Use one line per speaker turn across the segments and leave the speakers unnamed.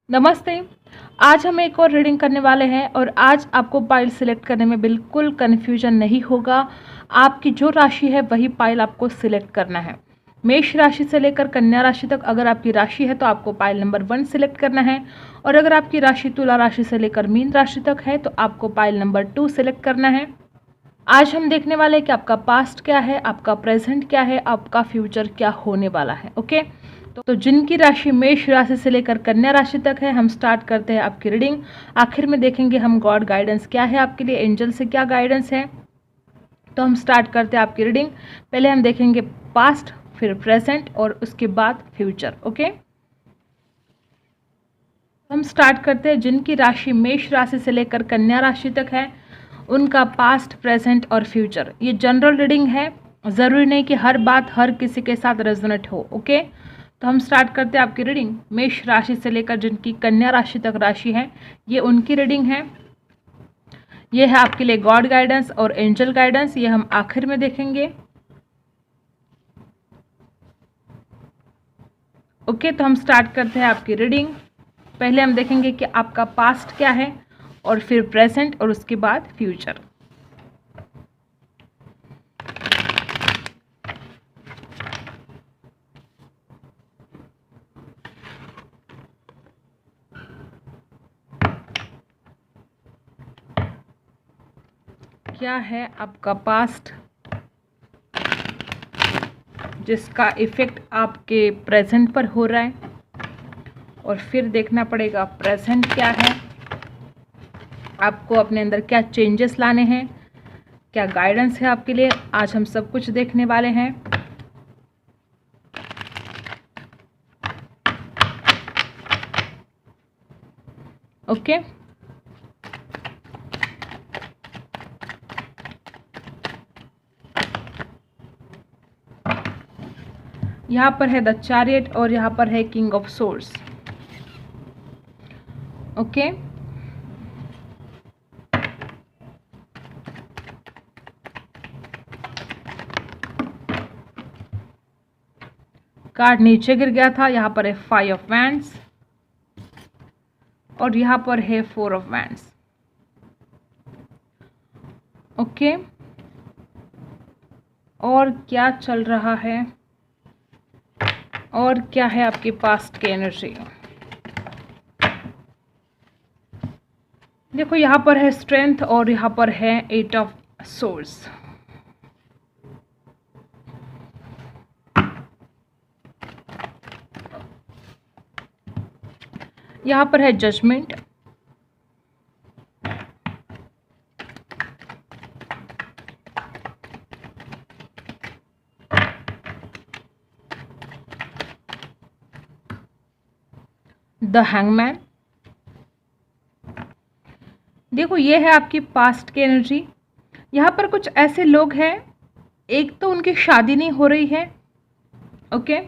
नमस्ते। आज हम एक और रीडिंग करने वाले हैं और आज आपको पाइल सिलेक्ट करने में बिल्कुल कन्फ्यूजन नहीं होगा। आपकी जो राशि है वही पाइल आपको सिलेक्ट करना है। मेष राशि से लेकर कन्या राशि तक अगर आपकी राशि है तो आपको पाइल नंबर 1 सिलेक्ट करना है, और अगर आपकी राशि तुला राशि से लेकर मीन राशि तक है तो आपको पाइल नंबर 2 सिलेक्ट करना है। आज हम देखने वाले हैं कि आपका पास्ट क्या है, आपका प्रेजेंट क्या है, आपका फ्यूचर क्या होने वाला है। ओके, तो जिनकी राशि मेष राशि से लेकर कन्या राशि तक है, हम स्टार्ट करते हैं आपकी रीडिंग। आखिर में देखेंगे हम गॉड गाइडेंस क्या है आपके लिए, एंजल से क्या गाइडेंस है। तो हम स्टार्ट करते हैं आपकी रीडिंग। पहले हम देखेंगे पास्ट, फिर प्रेजेंट और उसके बाद फ्यूचर। ओके, हम स्टार्ट करते हैं जिनकी राशि मेष राशि से लेकर कन्या राशि तक है, उनका पास्ट, प्रेजेंट और फ्यूचर। ये जनरल रीडिंग है, ज़रूरी नहीं कि हर बात हर किसी के साथ रेजोनेट हो। ओके, तो हम स्टार्ट करते हैं आपकी रीडिंग। मेष राशि से लेकर जिनकी कन्या राशि तक राशि है, ये उनकी रीडिंग है। ये है आपके लिए गॉड गाइडेंस और एंजल गाइडेंस, ये हम आखिर में देखेंगे। ओके, तो हम स्टार्ट करते हैं आपकी रीडिंग। पहले हम देखेंगे कि आपका पास्ट क्या है और फिर प्रेजेंट और उसके बाद फ्यूचर। क्या है आपका पास्ट जिसका इफेक्ट आपके प्रेजेंट पर हो रहा है, और फिर देखना पड़ेगा प्रेजेंट क्या है, आपको अपने अंदर क्या चेंजेस लाने हैं, क्या गाइडेंस है आपके लिए। आज हम सब कुछ देखने वाले हैं। ओके, यहाँ पर है द चैरियट और यहाँ पर है king of swords. Okay, card नीचे गिर गया था। यहाँ पर है 5 ऑफ वैंड्स और यहाँ पर है 4 ऑफ वैंड्स। ओके, और क्या चल रहा है और क्या है आपके पास्ट की एनर्जी। देखो, यहाँ पर है स्ट्रेंथ और यहाँ पर है 8 ऑफ सोर्ड्स। यहाँ पर है जजमेंट, द हैंगमैन। देखो, ये है आपकी पास्ट की एनर्जी। यहाँ पर कुछ ऐसे लोग हैं, एक तो उनकी शादी नहीं हो रही है। ओके,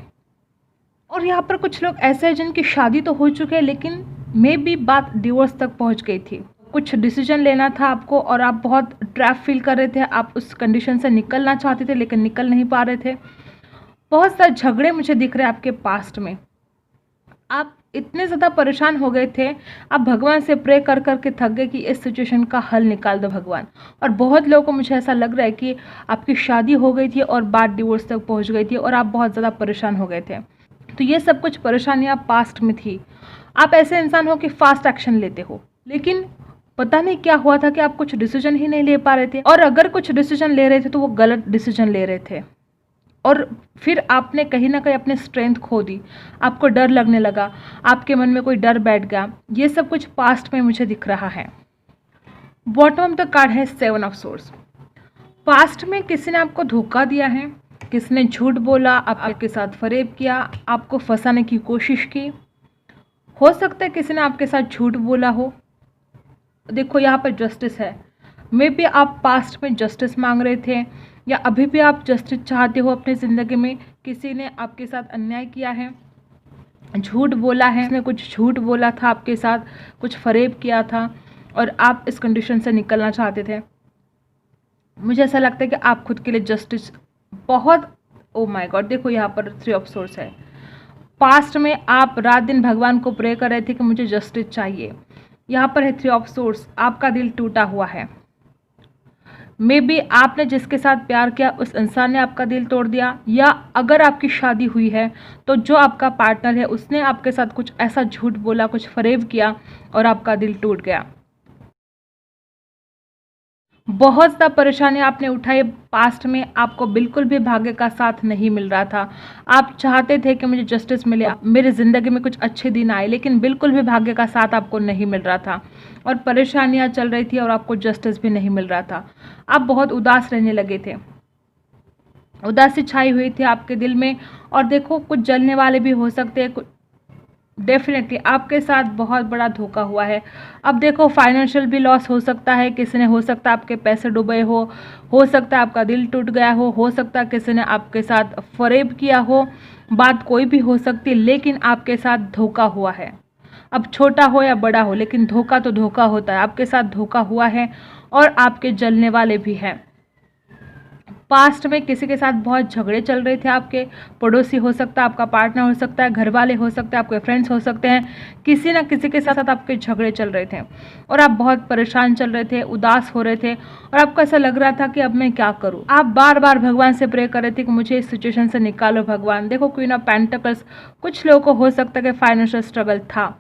और यहाँ पर कुछ लोग ऐसे हैं जिनकी शादी तो हो चुके हैं लेकिन मे बी बात डिवोर्स तक पहुँच गई थी। कुछ डिसीजन लेना था आपको और आप बहुत ट्रैप फील कर रहे थे, आप उस कंडीशन से निकलना चाहते थे लेकिन निकल नहीं पा रहे थे। बहुत सारे झगड़े मुझे दिख रहे हैं आपके पास्ट में। आप इतने ज़्यादा परेशान हो गए थे, आप भगवान से प्रे कर कर के थक गए कि इस सिचुएशन का हल निकाल दो भगवान। और बहुत लोगों को मुझे ऐसा लग रहा है कि आपकी शादी हो गई थी और बात डिवोर्स तक पहुंच गई थी और आप बहुत ज़्यादा परेशान हो गए थे। तो ये सब कुछ परेशानियाँ पास्ट में थी। आप ऐसे इंसान हो कि फास्ट एक्शन लेते हो, लेकिन पता नहीं क्या हुआ था कि आप कुछ डिसीजन ही नहीं ले पा रहे थे, और अगर कुछ डिसीजन ले रहे थे तो वो गलत डिसीजन ले रहे थे, और फिर आपने कहीं ना कहीं अपनी स्ट्रेंथ खो दी। आपको डर लगने लगा, आपके मन में कोई डर बैठ गया। ये सब कुछ पास्ट में मुझे दिख रहा है। बॉटम द कार्ड है 7 ऑफ सोर्ड्स। पास्ट में किसी ने आपको धोखा दिया है, किसी ने झूठ बोला, आपके साथ फरेब किया, आपको फंसाने की कोशिश की। हो सकता है किसी ने आपके साथ झूठ बोला हो। देखो, यहाँ पर जस्टिस है। मे बी आप पास्ट में जस्टिस मांग रहे थे या अभी भी आप जस्टिस चाहते हो अपनी ज़िंदगी में। किसी ने आपके साथ अन्याय किया है, झूठ बोला है, उसने कुछ झूठ बोला था आपके साथ, कुछ फरेब किया था और आप इस कंडीशन से निकलना चाहते थे। मुझे ऐसा लगता है कि आप खुद के लिए जस्टिस बहुत, ओ माय गॉड, देखो यहाँ पर 3 ऑफ सोर्ड्स है। पास्ट में आप रात दिन भगवान को प्रे कर रहे थे कि मुझे जस्टिस चाहिए। यहाँ पर है 3 ऑफ सोर्स, आपका दिल टूटा हुआ है। मे बी आपने जिसके साथ प्यार किया उस इंसान ने आपका दिल तोड़ दिया, या अगर आपकी शादी हुई है तो जो आपका पार्टनर है उसने आपके साथ कुछ ऐसा झूठ बोला, कुछ फरेब किया और आपका दिल टूट गया। बहुत ज़्यादा परेशानी आपने उठाई। पास्ट में आपको बिल्कुल भी भाग्य का साथ नहीं मिल रहा था। आप चाहते थे कि मुझे जस्टिस मिले, मेरी ज़िंदगी में कुछ अच्छे दिन आए, लेकिन बिल्कुल भी भाग्य का साथ आपको नहीं मिल रहा था और परेशानियां चल रही थी और आपको जस्टिस भी नहीं मिल रहा था। आप बहुत उदास रहने लगे थे, उदासी छाई हुई थी आपके दिल में। और देखो, कुछ जलने वाले भी हो सकते हैं, डेफिनेटली आपके साथ बहुत बड़ा धोखा हुआ है। अब देखो, फाइनेंशियल भी लॉस हो सकता है, किसी ने, हो सकता है आपके पैसे डूबे हो सकता है आपका दिल टूट गया हो सकता है किसी ने आपके साथ फरेब किया हो, बात कोई भी हो सकती, लेकिन आपके साथ धोखा हुआ है। अब छोटा हो या बड़ा हो, लेकिन धोखा तो धोखा होता है। आपके साथ धोखा हुआ है और आपके जलने वाले भी हैं। पास्ट में किसी के साथ बहुत झगड़े चल रहे थे, आपके पड़ोसी हो सकता है, आपका पार्टनर हो सकता है, घर वाले हो सकते हैं, आपके फ्रेंड्स हो सकते हैं, किसी ना किसी के साथ आपके झगड़े चल रहे थे और आप बहुत परेशान चल रहे थे, उदास हो रहे थे और आपको ऐसा लग रहा था कि अब मैं क्या करूं। आप बार बार भगवान से प्रे कर रहे थे कि मुझे इस सिचुएशन से निकालो भगवान। देखो, क्वीन ऑफ पेंटिकल्स, कुछ लोगों को हो सकता है कि फाइनेंशियल स्ट्रगल था।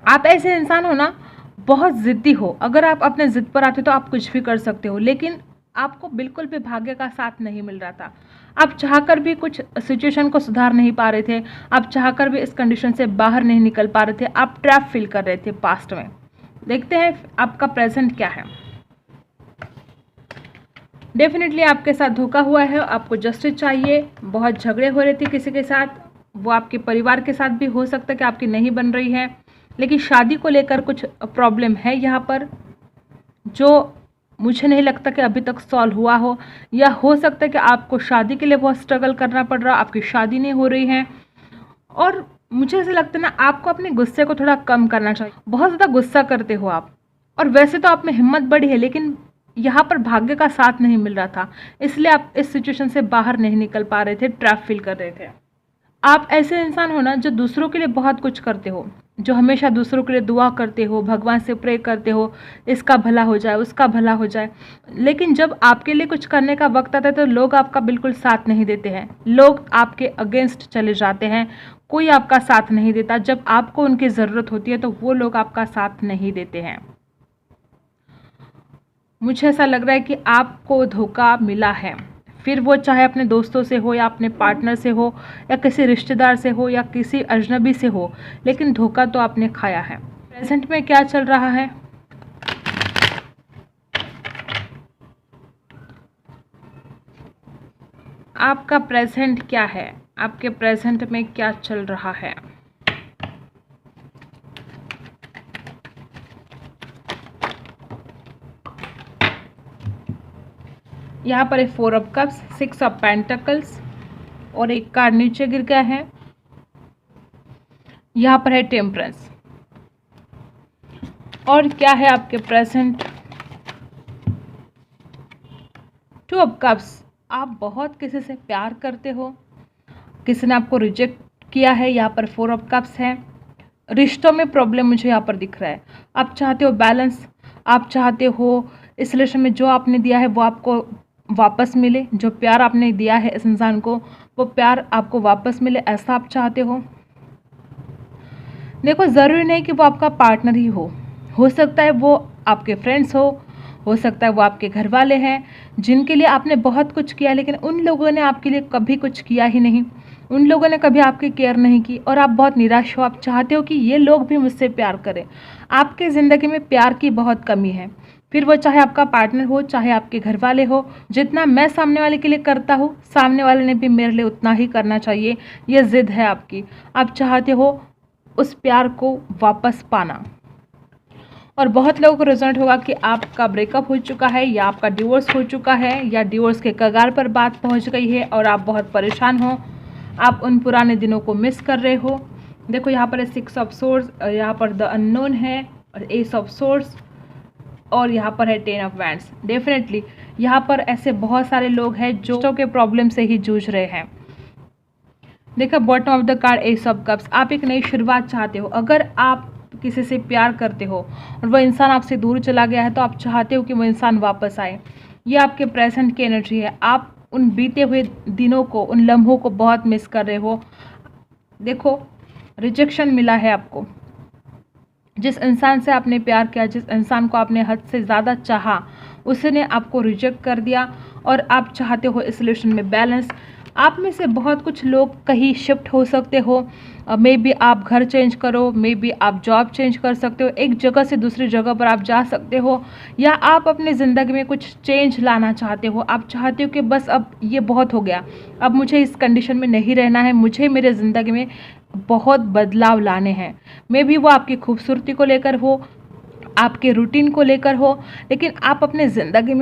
आप ऐसे इंसान हो ना, बहुत ज़िद्दी हो। अगर आप अपने ज़िद पर आते तो आप कुछ भी कर सकते हो, लेकिन आपको बिल्कुल भी भाग्य का साथ नहीं मिल रहा था। आप चाहकर भी कुछ सिचुएशन को सुधार नहीं पा रहे थे, आप चाहकर भी इस कंडीशन से बाहर नहीं निकल पा रहे थे, आप ट्रैप फील कर रहे थे पास्ट में। देखते हैं आपका प्रेजेंट क्या है। डेफिनेटली आपके साथ धोखा हुआ है, आपको जस्टिस चाहिए। बहुत झगड़े हो रहे थे किसी के साथ, वो आपके परिवार के साथ भी हो सकता है कि आपकी नहीं बन रही है, लेकिन शादी को लेकर कुछ प्रॉब्लम है यहाँ पर, जो मुझे नहीं लगता कि अभी तक सॉल्व हुआ हो, या हो सकता है कि आपको शादी के लिए बहुत स्ट्रगल करना पड़ रहा, आपकी शादी नहीं हो रही है। और मुझे ऐसा लगता है ना, आपको अपने गुस्से को थोड़ा कम करना चाहिए। बहुत ज़्यादा गुस्सा करते हो आप, और वैसे तो आप में हिम्मत बड़ी है, लेकिन यहाँ पर भाग्य का साथ नहीं मिल रहा था, इसलिए आप इस सिचुएशन से बाहर नहीं निकल पा रहे थे, ट्रैप फील कर रहे थे। आप ऐसे इंसान हो ना जो दूसरों के लिए बहुत कुछ करते हो, जो हमेशा दूसरों के लिए दुआ करते हो, भगवान से प्रे करते हो, इसका भला हो जाए, उसका भला हो जाए, लेकिन जब आपके लिए कुछ करने का वक्त आता है तो लोग आपका बिल्कुल साथ नहीं देते हैं, लोग आपके अगेंस्ट चले जाते हैं, कोई आपका साथ नहीं देता। जब आपको उनकी ज़रूरत होती है तो वो लोग आपका साथ नहीं देते हैं। मुझे ऐसा लग रहा है कि आपको धोखा मिला है, फिर वो चाहे अपने दोस्तों से हो, या अपने पार्टनर से हो, या किसी रिश्तेदार से हो, या किसी अजनबी से हो, लेकिन धोखा तो आपने खाया है। प्रेजेंट में क्या चल रहा है? आपका प्रेजेंट क्या है? आपके प्रेजेंट में क्या चल रहा है? यहाँ पर एक 4 ऑफ कप्स, 6 ऑफ पेंटिकल्स और एक कार्ड नीचे गिर गया है। यहाँ पर है टेम्परेंस। और क्या है आपके प्रेजेंट? 2 of cups. आप बहुत किसी से प्यार करते हो, किसी ने आपको रिजेक्ट किया है। यहाँ पर 4 ऑफ कप्स है। रिश्तों में प्रॉब्लम मुझे यहाँ पर दिख रहा है। आप चाहते हो बैलेंस, आप चाहते हो इस रिलेशन में जो आपने दिया है वो आपको वापस मिले, जो प्यार आपने दिया है इस इंसान को वो प्यार आपको वापस मिले, ऐसा आप चाहते हो। देखो, ज़रूरी नहीं कि वो आपका पार्टनर ही हो सकता है वो आपके फ्रेंड्स हो सकता है वो आपके घर वाले हैं जिनके लिए आपने बहुत कुछ किया, लेकिन उन लोगों ने आपके लिए कभी कुछ किया ही नहीं, उन लोगों ने कभी आपकी केयर नहीं की और आप बहुत निराश हो। आप चाहते हो कि ये लोग भी मुझसे प्यार करें। आपकी ज़िंदगी में प्यार की बहुत कमी है, फिर वो चाहे आपका पार्टनर हो, चाहे आपके घर वाले हो। जितना मैं सामने वाले के लिए करता हूँ, सामने वाले ने भी मेरे लिए उतना ही करना चाहिए। ये ज़िद है आपकी, आप चाहते हो उस प्यार को वापस पाना। और बहुत लोगों को रिजल्ट होगा कि आपका ब्रेकअप हो चुका है, या आपका डिवोर्स हो चुका है, या डिवोर्स के कगार पर बात पहुंच गई है और आप बहुत परेशान हो, आप उन पुराने दिनों को मिस कर रहे हो। देखो, यहाँ पर 6 ऑफ सोर्स, यहाँ पर द अननोन है और एस ऑफ सोर्स, और यहाँ पर है 10 ऑफ वैंड्स। डेफिनेटली यहाँ पर ऐसे बहुत सारे लोग हैं जो के प्रॉब्लम से ही जूझ रहे हैं। देखा bottom of the card S of cups. आप एक नई शुरुआत चाहते हो। अगर आप किसी से प्यार करते हो और वह इंसान आपसे दूर चला गया है तो आप चाहते हो कि वो इंसान वापस आए। ये आपके प्रेजेंट की एनर्जी है। आप उन बीते हुए दिनों को, उन लम्हों को बहुत मिस कर रहे हो। देखो रिजेक्शन मिला है आपको। जिस इंसान से आपने प्यार किया, जिस इंसान को आपने हद से ज़्यादा चाहा, उसने आपको रिजेक्ट कर दिया और आप चाहते हो इस रिलेशन में बैलेंस। आप में से बहुत कुछ लोग कहीं शिफ्ट हो सकते हो। मे बी आप घर चेंज करो, मे बी आप जॉब चेंज कर सकते हो, एक जगह से दूसरी जगह पर आप जा सकते हो, या आप अपने ज़िंदगी में कुछ चेंज लाना चाहते हो। आप चाहते हो कि बस अब ये बहुत हो गया, अब मुझे इस कंडीशन में नहीं रहना है, मुझे मेरे ज़िंदगी में बहुत बदलाव लाने हैं। मे बी वो आपकी खूबसूरती को लेकर हो, आपके रूटीन को लेकर हो, लेकिन आप अपने ज़िंदगी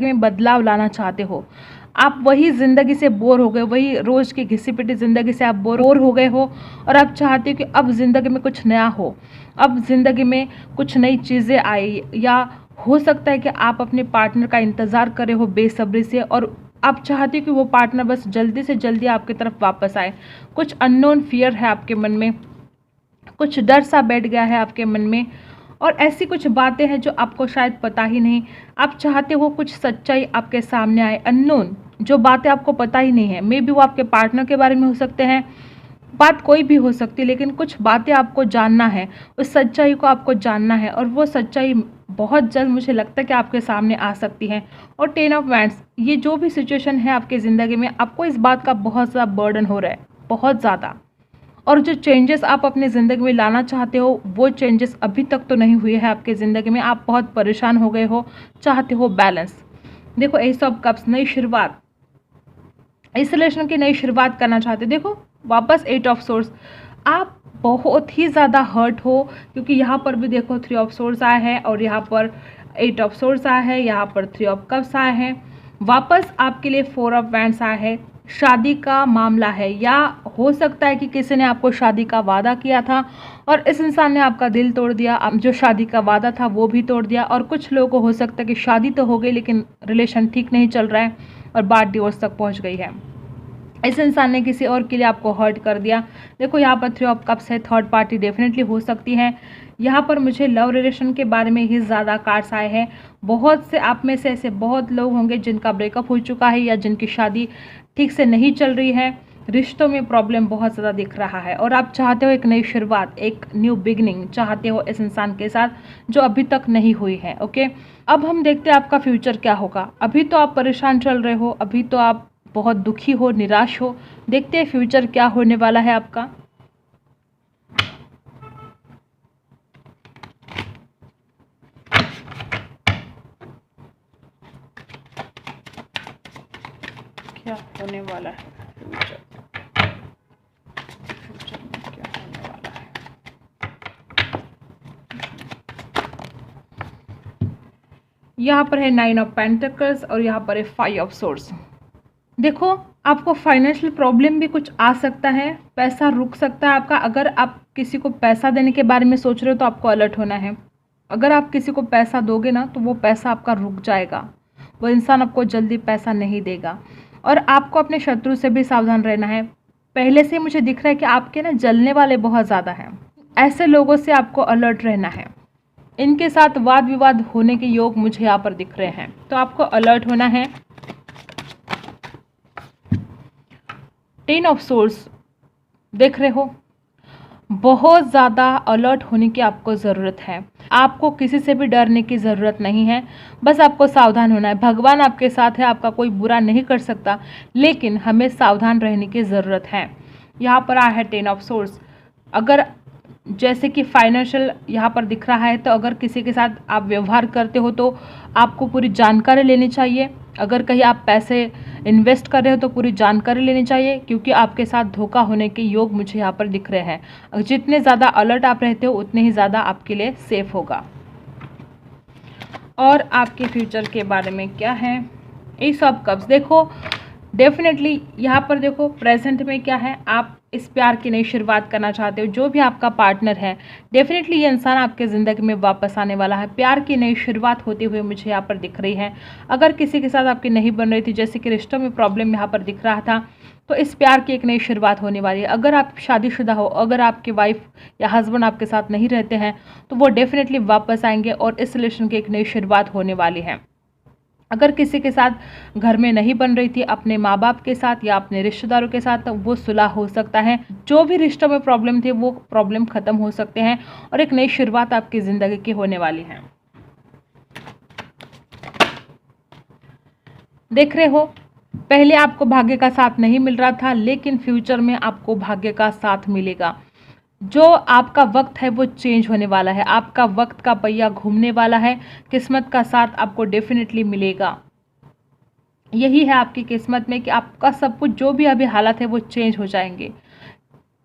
में बदलाव लाना चाहते हो। आप वही ज़िंदगी से बोर हो गए, वही रोज़ की घिसी पिटी ज़िंदगी से आप बोर हो गए हो और आप चाहते हो कि अब ज़िंदगी में कुछ नया हो, अब ज़िंदगी में कुछ नई चीज़ें आए, या हो सकता है कि आप अपने पार्टनर का इंतज़ार कर रहे हो बेसब्री से और आप चाहते हो कि वो पार्टनर बस जल्दी से जल्दी आपकी तरफ वापस आए। कुछ अननोन फियर है आपके मन में, कुछ डर सा बैठ गया है आपके मन में और ऐसी कुछ बातें हैं जो आपको शायद पता ही नहीं। आप चाहते हो कुछ सच्चाई आपके सामने आए, अननोन, जो बातें आपको पता ही नहीं है। मे बी वो आपके पार्टनर के बारे में हो सकते हैं, बात कोई भी हो सकती है, लेकिन कुछ बातें आपको जानना है, उस सच्चाई को आपको जानना है और वो सच्चाई बहुत जल्द मुझे लगता है कि आपके सामने आ सकती है। और 10 ऑफ वैंड्स, ये जो भी सिचुएशन है आपकी ज़िंदगी में, आपको इस बात का बहुत ज़्यादा बर्डन हो रहा है, बहुत ज़्यादा। और जो चेंजेस आप अपनी ज़िंदगी में लाना चाहते हो वो चेंजेस अभी तक तो नहीं हुए हैं आपकी ज़िंदगी में। आप बहुत परेशान हो गए हो, चाहते हो बैलेंस। देखो एस ऑफ कप्स, नई शुरुआत, इस रिलेशन की नई शुरुआत करना चाहते। देखो वापस 8 ऑफ सोर्स, आप बहुत ही ज़्यादा हर्ट हो क्योंकि यहाँ पर भी देखो 3 ऑफ सोर्स आया है और यहाँ पर 8 ऑफ सोर्स आया है, यहाँ पर 3 ऑफ कप्स आया है। वापस आपके लिए 4 ऑफ वैंड्स आया है। शादी का मामला है, या हो सकता है कि किसी ने आपको शादी का वादा किया था और इस इंसान ने आपका दिल तोड़ दिया। जो शादी का वादा था वो भी तोड़ दिया। और कुछ लोगों को हो सकता है कि शादी तो हो गई लेकिन रिलेशन ठीक नहीं चल रहा है और बात डिवोर्स तक पहुंच गई है। इस इंसान ने किसी और के लिए आपको हर्ट कर दिया। देखो यहाँ पर 3 ऑफ कप्स है, थर्ड पार्टी डेफिनेटली हो सकती है। यहाँ पर मुझे लव रिलेशन के बारे में ही ज़्यादा कार्ड्स आए हैं। बहुत से आप में से ऐसे बहुत लोग होंगे जिनका ब्रेकअप हो चुका है या जिनकी शादी ठीक से नहीं चल रही है, रिश्तों में प्रॉब्लम बहुत ज़्यादा दिख रहा है और आप चाहते हो एक नई शुरुआत, एक न्यू बिगनिंग चाहते हो इस इंसान के साथ जो अभी तक नहीं हुई है। ओके, अब हम देखते हैं आपका फ्यूचर क्या होगा। अभी तो आप परेशान चल रहे हो, अभी तो आप बहुत दुखी हो, निराश हो। देखते हैं फ्यूचर क्या होने वाला है आपका। क्या होने वाला है फ्यूचर में क्या होने वाला है। यहाँ पर है 9 ऑफ पेंटिकल्स और यहाँ पर है 5 ऑफ सोर्स। देखो आपको फाइनेंशियल प्रॉब्लम भी कुछ आ सकता है, पैसा रुक सकता है आपका। अगर आप किसी को पैसा देने के बारे में सोच रहे हो तो आपको अलर्ट होना है। अगर आप किसी को पैसा दोगे ना तो वो पैसा आपका रुक जाएगा, वो इंसान आपको जल्दी पैसा नहीं देगा। और आपको अपने शत्रु से भी सावधान रहना है। पहले से मुझे दिख रहा है कि आपके ना जलने वाले बहुत ज़्यादा हैं, ऐसे लोगों से आपको अलर्ट रहना है। इनके साथ वाद विवाद होने के योग मुझे यहाँ पर दिख रहे हैं, तो आपको अलर्ट होना है। 10 ऑफ सोर्स देख रहे हो, बहुत ज़्यादा अलर्ट होने की आपको ज़रूरत है। आपको किसी से भी डरने की ज़रूरत नहीं है, बस आपको सावधान होना है। भगवान आपके साथ है, आपका कोई बुरा नहीं कर सकता, लेकिन हमें सावधान रहने की ज़रूरत है। यहाँ पर आया है 10 ऑफ सोर्स। अगर जैसे कि फाइनेंशियल यहाँ पर दिख रहा है, तो अगर किसी के साथ आप व्यवहार करते हो तो आपको पूरी जानकारी लेनी चाहिए। अगर कहीं आप पैसे इन्वेस्ट कर रहे हो तो पूरी जानकारी लेनी चाहिए, क्योंकि आपके साथ धोखा होने के योग मुझे यहाँ पर दिख रहे हैं। जितने ज़्यादा अलर्ट आप रहते हो उतने ही ज़्यादा आपके लिए सेफ होगा। और आपके फ्यूचर के बारे में क्या है, एस ऑफ कप्स। देखो डेफिनेटली यहाँ पर देखो प्रेजेंट में क्या है, आप इस प्यार की नई शुरुआत करना चाहते हो, जो भी आपका पार्टनर है, डेफिनेटली ये इंसान आपके ज़िंदगी में वापस आने वाला है। प्यार की नई शुरुआत होते हुए मुझे यहाँ पर दिख रही है। अगर किसी के साथ आपकी नहीं बन रही थी, जैसे कि रिश्तों में प्रॉब्लम यहाँ पर दिख रहा था, तो इस प्यार की एक नई शुरुआत होने वाली है। अगर आप शादीशुदा हो, अगर आपकी वाइफ या हस्बैंड आपके साथ नहीं रहते हैं, तो वो डेफिनेटली वापस आएंगे और इस रिलेशन की एक नई शुरुआत होने वाली है। अगर किसी के साथ घर में नहीं बन रही थी, अपने माँ बाप के साथ या अपने रिश्तेदारों के साथ, तो वो सुलह हो सकता है। जो भी रिश्तों में प्रॉब्लम थे वो प्रॉब्लम खत्म हो सकते हैं और एक नई शुरुआत आपकी ज़िंदगी की होने वाली है। देख रहे हो, पहले आपको भाग्य का साथ नहीं मिल रहा था, लेकिन फ्यूचर में आपको भाग्य का साथ मिलेगा। जो आपका वक्त है वो चेंज होने वाला है, आपका वक्त का पहिया घूमने वाला है। किस्मत का साथ आपको डेफिनेटली मिलेगा। यही है आपकी किस्मत में कि आपका सब कुछ, जो भी अभी हालात है वो चेंज हो जाएंगे।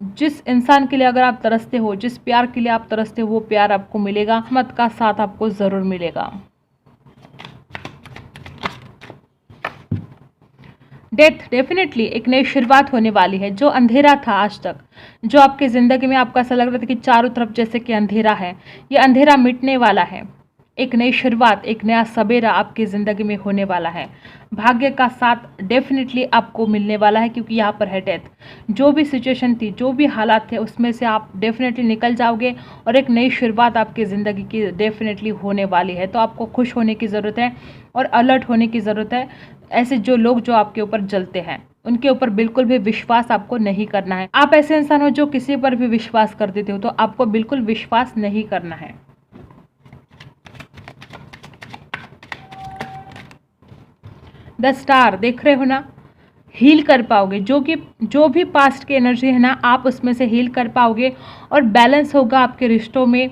जिस इंसान के लिए अगर आप तरसते हो, जिस प्यार के लिए आप तरसते हो, वो प्यार आपको मिलेगा। किस्मत का साथ आपको ज़रूर मिलेगा। डेथ डेफिनेटली एक नई शुरुआत होने वाली है। जो अंधेरा था आज तक, जो आपकी ज़िंदगी में आपको ऐसा लग रहा था कि चारों तरफ जैसे कि अंधेरा है, ये अंधेरा मिटने वाला है। एक नई शुरुआत, एक नया सवेरा आपकी ज़िंदगी में होने वाला है। भाग्य का साथ डेफिनेटली आपको मिलने वाला है, क्योंकि यहाँ पर है डेथ। जो भी सिचुएशन थी, जो भी हालात थे, उसमें से आप डेफिनेटली निकल जाओगे और एक नई शुरुआत आपकी ज़िंदगी की डेफिनेटली होने वाली है। तो आपको खुश होने की ज़रूरत है और अलर्ट होने की ज़रूरत है। ऐसे जो लोग जो आपके ऊपर जलते हैं, उनके ऊपर बिल्कुल भी विश्वास आपको नहीं करना है। आप ऐसे इंसान हो जो किसी पर भी विश्वास कर देते हो, तो आपको बिल्कुल विश्वास नहीं करना है। द स्टार देख रहे हो ना, हील कर पाओगे। जो भी पास्ट की एनर्जी है ना, आप उसमें से हील कर पाओगे और बैलेंस होगा आपके रिश्तों में।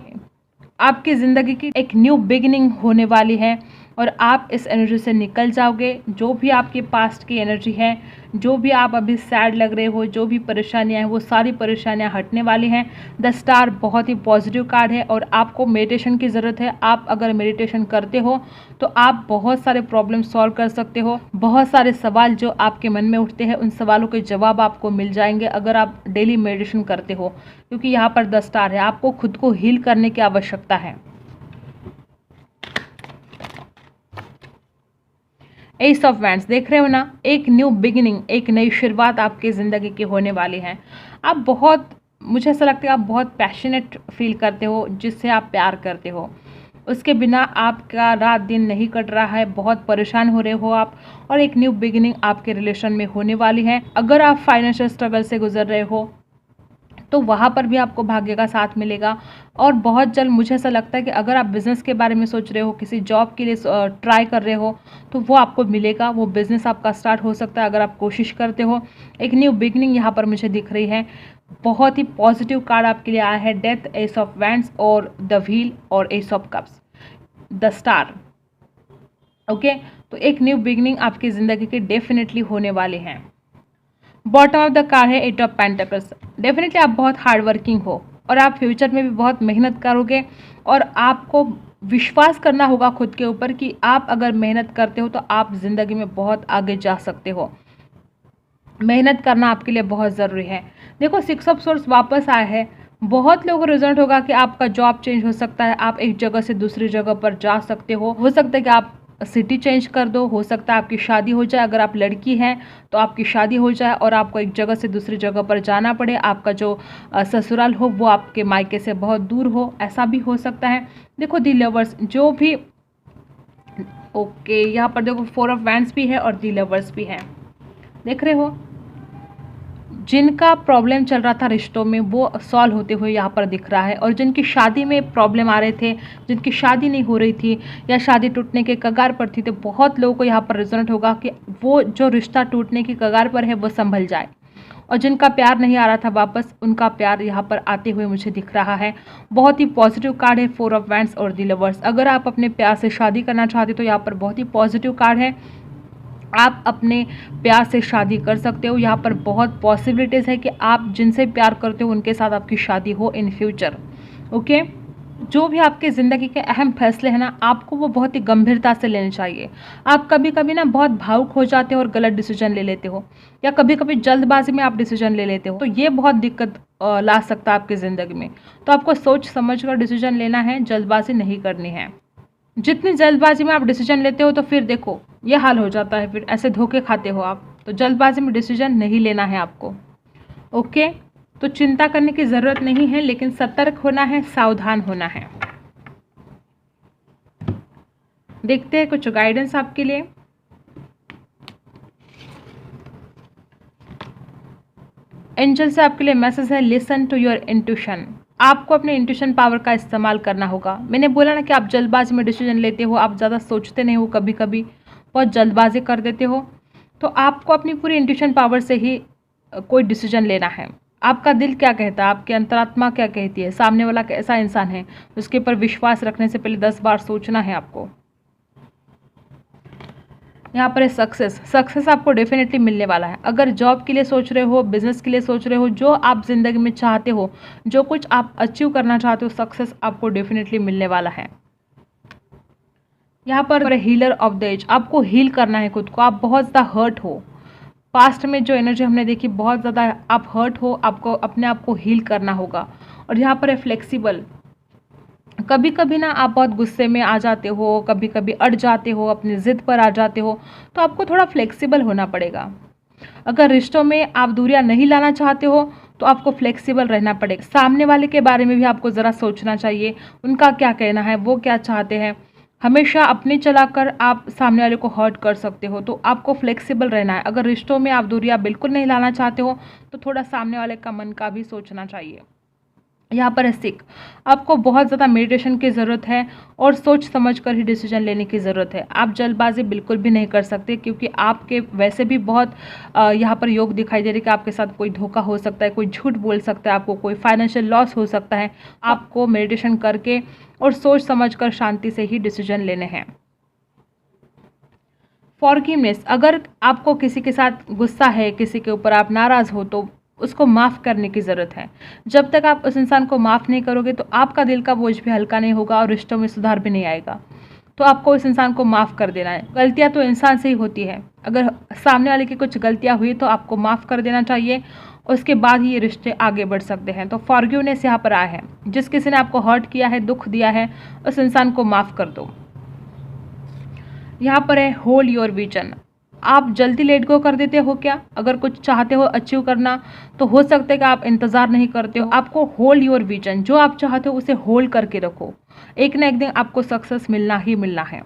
आपकी ज़िंदगी की एक न्यू बिगिनिंग होने वाली है और आप इस एनर्जी से निकल जाओगे। जो भी आपके पास्ट की एनर्जी है, जो भी आप अभी सैड लग रहे हो, जो भी परेशानियां हैं, वो सारी परेशानियां हटने वाली हैं। द स्टार बहुत ही पॉजिटिव कार्ड है और आपको मेडिटेशन की ज़रूरत है। आप अगर मेडिटेशन करते हो तो आप बहुत सारे प्रॉब्लम सॉल्व कर सकते हो। बहुत सारे सवाल जो आपके मन में उठते हैं, उन सवालों के जवाब आपको मिल जाएंगे अगर आप डेली मेडिटेशन करते हो, क्योंकि यहाँ पर द स्टार है। आपको खुद को हील करने की आवश्यकता है। एस ऑफ वैंड्स देख रहे हो ना, एक न्यू बिगिनिंग, एक नई शुरुआत आपकी ज़िंदगी की होने वाली है। आप बहुत, मुझे ऐसा लगता है आप बहुत पैशनेट फील करते हो, जिससे आप प्यार करते हो। उसके बिना आपका रात दिन नहीं कट रहा है, बहुत परेशान हो रहे हो आप, और एक न्यू बिगिनिंग आपके रिलेशन में होने वाली है। अगर आप फाइनेंशियल स्ट्रगल से गुजर रहे हो, तो वहाँ पर भी आपको भाग्य का साथ मिलेगा। और बहुत जल्द मुझे ऐसा लगता है कि अगर आप बिज़नेस के बारे में सोच रहे हो, किसी जॉब के लिए ट्राई कर रहे हो, तो वो आपको मिलेगा। वो बिज़नेस आपका स्टार्ट हो सकता है अगर आप कोशिश करते हो। एक न्यू बिगनिंग यहाँ पर मुझे दिख रही है। बहुत ही पॉजिटिव कार्ड आपके लिए आया है, डेथ, एस ऑफ वैंड्स और द व्हील और S of cups, the star. Okay, तो एक न्यू बिगनिंग आपकी ज़िंदगी की डेफिनेटली होने वाली है। बॉटम ऑफ द कार्ड है एट ऑफ पेंटिकल्स। डेफिनेटली आप बहुत हार्ड वर्किंग हो और आप फ्यूचर में भी बहुत मेहनत करोगे, और आपको विश्वास करना होगा खुद के ऊपर कि आप अगर मेहनत करते हो तो आप ज़िंदगी में बहुत आगे जा सकते हो। मेहनत करना आपके लिए बहुत ज़रूरी है। देखो, 6 ऑफ सोर्स वापस आया है। बहुत लोगों को रिजल्ट होगा कि आपका जॉब चेंज हो सकता है, आप एक जगह से दूसरी जगह पर जा सकते हो सकता है कि आप सिटी चेंज कर दो, हो सकता है आपकी शादी हो जाए। अगर आप लड़की हैं तो आपकी शादी हो जाए और आपको एक जगह से दूसरी जगह पर जाना पड़े, आपका जो ससुराल हो वो आपके मायके से बहुत दूर हो, ऐसा भी हो सकता है। देखो, दी लवर्स जो भी, ओके, यहाँ पर देखो 4 ऑफ वैंड्स भी है और दी लवर्स भी है। देख रहे हो, जिनका प्रॉब्लम चल रहा था रिश्तों में, वो सॉल्व होते हुए यहाँ पर दिख रहा है। और जिनकी शादी में प्रॉब्लम आ रहे थे, जिनकी शादी नहीं हो रही थी या शादी टूटने के कगार पर थी, तो बहुत लोगों को यहाँ पर रिजल्ट होगा कि वो जो रिश्ता टूटने की कगार पर है वो संभल जाए। और जिनका प्यार नहीं आ रहा था वापस, उनका प्यार यहाँ पर आते हुए मुझे दिख रहा है। बहुत ही पॉजिटिव कार्ड है 4 ऑफ वैंड्स और दी लवर्स। अगर आप अपने प्यार से शादी करना चाहते हो तो यहाँ पर बहुत ही पॉजिटिव कार्ड है। आप अपने प्यार से शादी कर सकते हो। यहाँ पर बहुत पॉसिबिलिटीज़ है कि आप जिनसे प्यार करते हो उनके साथ आपकी शादी हो इन फ्यूचर। ओके, जो भी आपके ज़िंदगी के अहम फैसले हैं ना, आपको वो बहुत ही गंभीरता से लेने चाहिए। आप कभी-कभी ना बहुत भावुक हो जाते हो और गलत डिसीजन ले लेते हो, या कभी-कभी जल्दबाजी में आप डिसीजन ले लेते हो, तो ये बहुत दिक्कत ला सकता है आपकी ज़िंदगी में। तो आपको सोच समझ कर डिसीजन लेना है, जल्दबाजी नहीं करनी है। जितनी जल्दबाजी में आप डिसीजन लेते हो तो फिर देखो ये हाल हो जाता है, फिर ऐसे धोखे खाते हो आप। तो जल्दबाजी में डिसीजन नहीं लेना है आपको। ओके, तो चिंता करने की ज़रूरत नहीं है, लेकिन सतर्क होना है, सावधान होना है। देखते हैं कुछ गाइडेंस आपके लिए। एंजल से आपके लिए मैसेज है, लिसन टू योर इंट्यूशन। आपको अपने इंट्यूशन पावर का इस्तेमाल करना होगा। मैंने बोला ना कि आप जल्दबाजी में डिसीजन लेते हो, आप ज़्यादा सोचते नहीं हो, कभी कभी बहुत जल्दबाजी कर देते हो। तो आपको अपनी पूरी इंट्यूशन पावर से ही कोई डिसीजन लेना है। आपका दिल क्या कहता है, आपकी अंतरात्मा क्या कहती है, सामने वाला कैसा इंसान है, उसके ऊपर विश्वास रखने से पहले 10 बार सोचना है आपको। यहाँ पर है सक्सेस। सक्सेस आपको डेफिनेटली मिलने वाला है। अगर जॉब के लिए सोच रहे हो, बिजनेस के लिए सोच रहे हो, जो आप ज़िंदगी में चाहते हो, जो कुछ आप अचीव करना चाहते हो, सक्सेस आपको डेफिनेटली मिलने वाला है। यहाँ पर हीलर ऑफ द एज, आपको हील करना है खुद को। आप बहुत ज़्यादा हर्ट हो, पास्ट में जो एनर्जी हमने देखी बहुत ज़्यादा आप हर्ट हो, आपको अपने आप को हील करना होगा। और यहाँ पर है फ्लेक्सिबल। कभी कभी ना आप बहुत गुस्से में आ जाते हो, कभी कभी अड़ जाते हो, अपनी ज़िद पर आ जाते हो, तो आपको थोड़ा फ्लेक्सिबल होना पड़ेगा। अगर रिश्तों में आप दूरियां नहीं लाना चाहते हो तो आपको फ्लेक्सिबल रहना पड़ेगा। सामने वाले के बारे में भी आपको ज़रा सोचना चाहिए, उनका क्या कहना है, वो क्या चाहते हैं। हमेशा अपने चलाकर आप सामने वाले को हर्ट कर सकते हो, तो आपको फ्लेक्सिबल रहना है। अगर रिश्तों में आप दूरियां बिल्कुल नहीं लाना चाहते हो तो थोड़ा सामने वाले का मन का भी सोचना चाहिए। यहाँ पर है सिक। आपको बहुत ज़्यादा मेडिटेशन की ज़रूरत है और सोच समझ कर ही डिसीजन लेने की ज़रूरत है। आप जल्दबाजी बिल्कुल भी नहीं कर सकते, क्योंकि आपके वैसे भी बहुत यहाँ पर योग दिखाई दे रही है कि आपके साथ कोई धोखा हो सकता है, कोई झूठ बोल सकता है, आपको कोई फाइनेंशियल लॉस हो सकता है। आपको मेडिटेशन करके और सोच समझ कर शांति से ही डिसीजन लेने हैं। फॉरगिवनेस, अगर आपको किसी के साथ गुस्सा है, किसी के ऊपर आप नाराज़ हो, तो उसको माफ़ करने की ज़रूरत है। जब तक आप उस इंसान को माफ़ नहीं करोगे तो आपका दिल का बोझ भी हल्का नहीं होगा और रिश्तों में सुधार भी नहीं आएगा। तो आपको उस इंसान को माफ़ कर देना है। गलतियाँ तो इंसान से ही होती है। अगर सामने वाले की कुछ गलतियाँ हुई तो आपको माफ़ कर देना चाहिए, उसके बाद ही ये रिश्ते आगे बढ़ सकते हैं। तो फॉरगिवनेस यहाँ पर आया है। जिस किसी ने आपको हर्ट किया है, दुख दिया है, उस इंसान को माफ़ कर दो। यहाँ पर है होल्ड योर विजन। आप जल्दी लेट गो कर देते हो क्या? अगर कुछ चाहते हो अचीव करना तो हो सकता है कि आप इंतज़ार नहीं करते हो। आपको होल्ड योर विजन, जो आप चाहते हो उसे होल्ड करके रखो। एक ना एक दिन आपको सक्सेस मिलना ही मिलना है।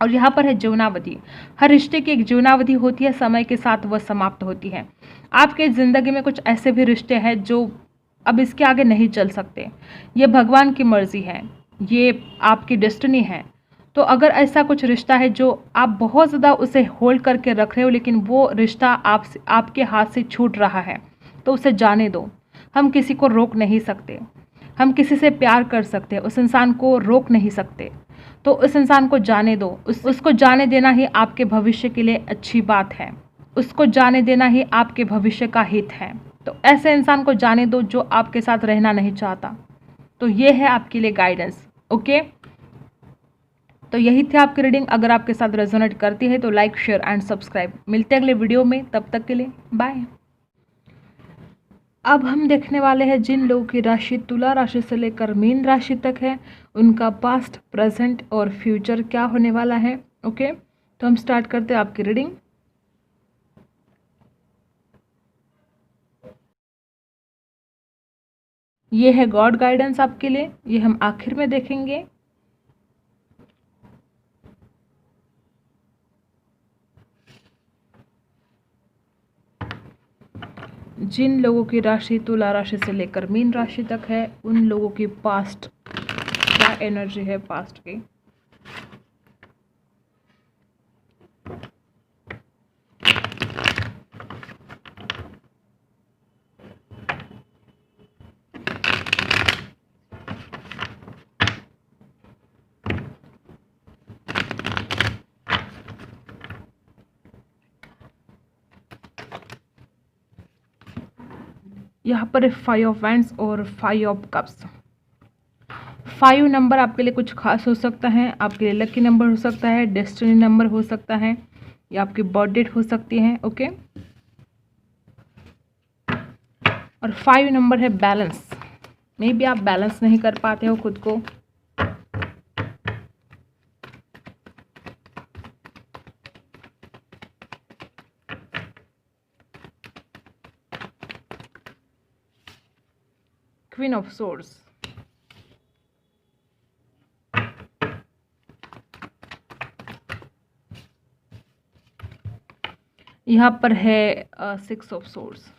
और यहाँ पर है जीवनावधि। हर रिश्ते की एक जीवनावधि होती है, समय के साथ वह समाप्त होती है। आपके ज़िंदगी में कुछ ऐसे भी रिश्ते हैं जो अब इसके आगे नहीं चल सकते। ये भगवान की मर्ज़ी है, ये आपकी डेस्टिनी है। तो अगर ऐसा कुछ रिश्ता है जो आप बहुत ज़्यादा उसे होल्ड करके रख रहे हो, लेकिन वो रिश्ता आपके हाथ से छूट रहा है, तो उसे जाने दो। हम किसी को रोक नहीं सकते। हम किसी से प्यार कर सकते हैं, उस इंसान को रोक नहीं सकते। तो उस इंसान को जाने दो। उसको जाने देना ही आपके भविष्य के लिए अच्छी बात है। उसको जाने देना ही आपके भविष्य का हित है। तो ऐसे इंसान को जाने दो जो आपके साथ रहना नहीं चाहता। तो ये है आपके लिए गाइडेंस। ओके, तो यही थी आपकी रीडिंग। अगर आपके साथ रेजोनेट करती है तो लाइक, शेयर एंड सब्सक्राइब। मिलते हैं अगले वीडियो में, तब तक के लिए बाय। अब हम देखने वाले हैं जिन लोगों की राशि तुला राशि से लेकर मीन राशि तक है, उनका पास्ट, प्रेजेंट और फ्यूचर क्या होने वाला है। ओके, तो हम स्टार्ट करते हैं आपकी रीडिंग। ये है गॉड गाइडेंस आपके लिए, ये हम आखिर में देखेंगे। जिन लोगों की राशि तुला राशि से लेकर मीन राशि तक है, उन लोगों की पास्ट क्या एनर्जी है, पास्ट की। यहाँ पर 5 ऑफ वैंड्स और 5 ऑफ कप्स। 5 नंबर आपके लिए कुछ खास हो सकता है, आपके लिए लकी नंबर हो सकता है, डेस्टिनी नंबर हो सकता है, या आपकी बर्थ डेट हो सकती है। ओके, और 5 नंबर है बैलेंस। मे बी आप बैलेंस नहीं कर पाते हो खुद को। क्वीन ऑफ सोर्ड्स, यहाँ पर है 6 ऑफ सोर्ड्स।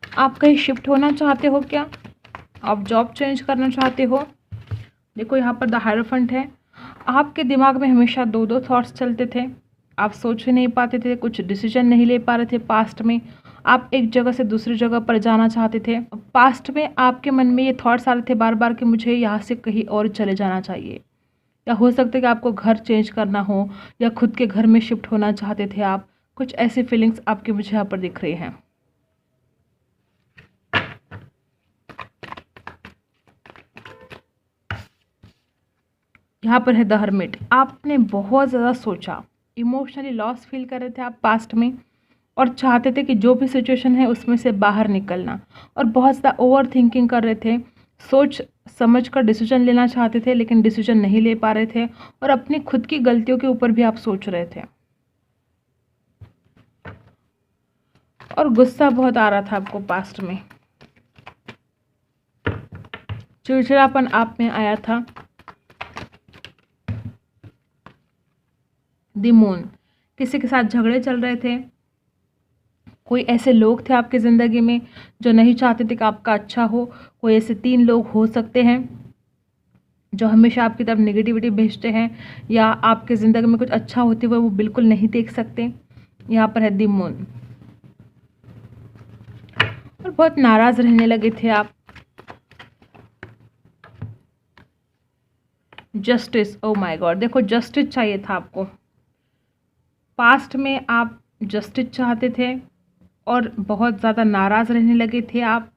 आप कहीं शिफ्ट होना चाहते हो क्या? आप जॉब चेंज करना चाहते हो? देखो यहाँ पर द हायरोफेंट है। आपके दिमाग में हमेशा दो दो थॉट्स चलते थे, आप सोच ही नहीं पाते थे, कुछ डिसीजन नहीं ले पा रहे थे। पास्ट में आप एक जगह से दूसरी जगह पर जाना चाहते थे। पास्ट में आपके मन में ये थॉट्स आ रहे थे बार बार कि मुझे यहाँ से कहीं और चले जाना चाहिए, या हो सकता है कि आपको घर चेंज करना हो, या खुद के घर में शिफ्ट होना चाहते थे आप। कुछ ऐसी फीलिंग्स आपकी मुझे यहाँ पर दिख रही हैं। यहाँ पर है द हर्मिट। आपने बहुत ज़्यादा सोचा, इमोशनली लॉस फील कर रहे थे आप पास्ट में, और चाहते थे कि जो भी सिचुएशन है उसमें से बाहर निकलना, और बहुत ज़्यादा ओवर थिंकिंग कर रहे थे। सोच समझ कर डिसीजन लेना चाहते थे लेकिन डिसीजन नहीं ले पा रहे थे, और अपनी खुद की गलतियों के ऊपर भी आप सोच रहे थे, और गुस्सा बहुत आ रहा था आपको पास्ट में। चिड़चिड़ापन आप में आया था। द मून, किसी के साथ झगड़े चल रहे थे। कोई ऐसे लोग थे आपकी ज़िंदगी में जो नहीं चाहते थे कि आपका अच्छा हो। कोई ऐसे 3 लोग हो सकते हैं जो हमेशा आपकी तरफ नेगेटिविटी भेजते हैं, या आपके ज़िंदगी में कुछ अच्छा होते हुए वो बिल्कुल नहीं देख सकते। यहाँ पर है द मून, और बहुत नाराज़ रहने लगे थे आप। जस्टिस, ओ माय गॉड, देखो जस्टिस चाहिए था आपको। पास्ट में आप जस्टिस चाहते थे और बहुत ज़्यादा नाराज़ रहने लगे थे आप।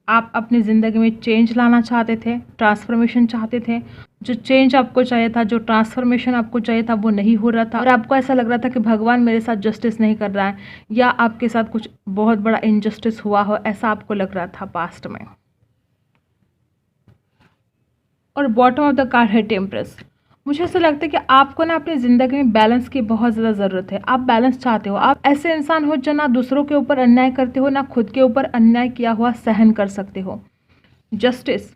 अपनी ज़िंदगी में चेंज लाना चाहते थे, ट्रांसफॉर्मेशन चाहते थे। जो चेंज आपको चाहिए था, जो ट्रांसफॉर्मेशन आपको चाहिए था, वो नहीं हो रहा था, और आपको ऐसा लग रहा था कि भगवान मेरे साथ जस्टिस नहीं कर रहा है, या आपके साथ कुछ बहुत बड़ा इनजस्टिस हुआ हो, ऐसा आपको लग रहा था पास्ट में। और बॉटम ऑफ द कार्ड है टेम्परेस। मुझे ऐसा लगता है कि आपको ना अपनी ज़िंदगी में बैलेंस की बहुत ज़्यादा ज़रूरत है। आप बैलेंस चाहते हो। आप ऐसे इंसान हो जो ना दूसरों के ऊपर अन्याय करते हो, ना खुद के ऊपर अन्याय किया हुआ सहन कर सकते हो। जस्टिस,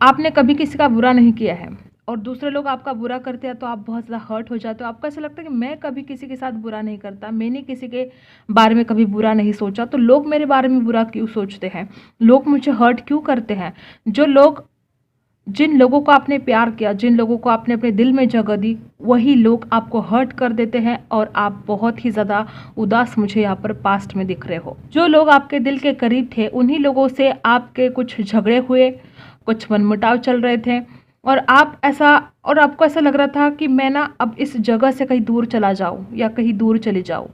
आपने कभी किसी का बुरा नहीं किया है, और दूसरे लोग आपका बुरा करते हैं तो आप बहुत ज़्यादा हर्ट हो जाते हो। आपको ऐसा लगता है कि मैं कभी किसी के साथ बुरा नहीं करता, मैंने किसी के बारे में कभी बुरा नहीं सोचा, तो लोग मेरे बारे में बुरा क्यों सोचते हैं, लोग मुझे हर्ट क्यों करते हैं। जिन लोगों को आपने प्यार किया, जिन लोगों को आपने अपने दिल में जगह दी, वही लोग आपको हर्ट कर देते हैं, और आप बहुत ही ज़्यादा उदास मुझे यहाँ पर पास्ट में दिख रहे हो। जो लोग आपके दिल के करीब थे, उन्हीं लोगों से आपके कुछ झगड़े हुए, कुछ मनमुटाव चल रहे थे, और आपको ऐसा लग रहा था कि मैं ना अब इस जगह से कहीं दूर चला जाऊँ या कहीं दूर चली जाऊँ।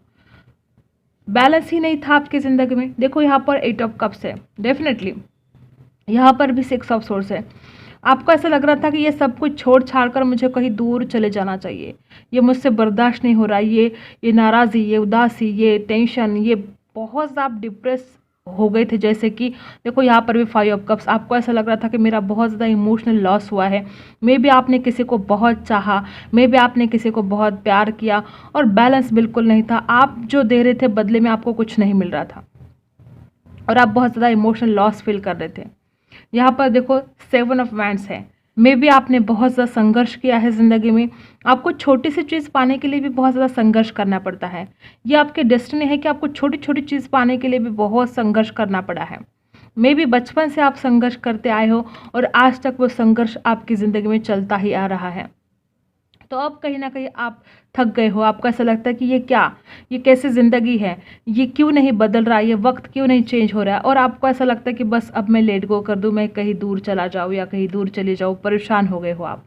बैलेंस ही नहीं था आपकी ज़िंदगी में। देखो यहाँ पर 8 ऑफ कप्स है, डेफिनेटली यहाँ पर भी 6 ऑफ सोर्स है। आपको ऐसा लग रहा था कि ये सब कुछ छोड़ छाड़ कर मुझे कहीं दूर चले जाना चाहिए, ये मुझसे बर्दाश्त नहीं हो रहा, ये नाराज़ी, ये उदासी, ये टेंशन, ये बहुत ज़्यादा आप डिप्रेस हो गए थे। जैसे कि देखो यहाँ पर भी 5 ऑफ कप्स। आपको ऐसा लग रहा था कि मेरा बहुत ज़्यादा इमोशनल लॉस हुआ है। मे बी आपने किसी को बहुत चाहा, मे बी आपने किसी को बहुत प्यार किया, और बैलेंस बिल्कुल नहीं था। आप जो दे रहे थे बदले में आपको कुछ नहीं मिल रहा था, और आप बहुत ज़्यादा इमोशनल लॉस फील कर रहे थे। यहाँ पर देखो 7 ऑफ वैंड्स है। मे बी आपने बहुत ज़्यादा संघर्ष किया है ज़िंदगी में। आपको छोटी सी चीज़ पाने के लिए भी बहुत ज़्यादा संघर्ष करना पड़ता है। ये आपके डेस्टिनी है कि आपको छोटी छोटी चीज़ पाने के लिए भी बहुत संघर्ष करना पड़ा है। मे बी बचपन से आप संघर्ष करते आए हो, और आज तक वो संघर्ष आपकी ज़िंदगी में चलता ही आ रहा है। तो अब कहीं ना कहीं आप थक गए हो। आपको ऐसा लगता है कि ये कैसी ज़िंदगी है, ये क्यों नहीं बदल रहा, ये वक्त क्यों नहीं चेंज हो रहा है, और आपको ऐसा लगता है कि बस अब मैं लेट गो कर दूं, मैं कहीं दूर चला जाऊं या कहीं दूर चली जाऊं। परेशान हो गए हो आप।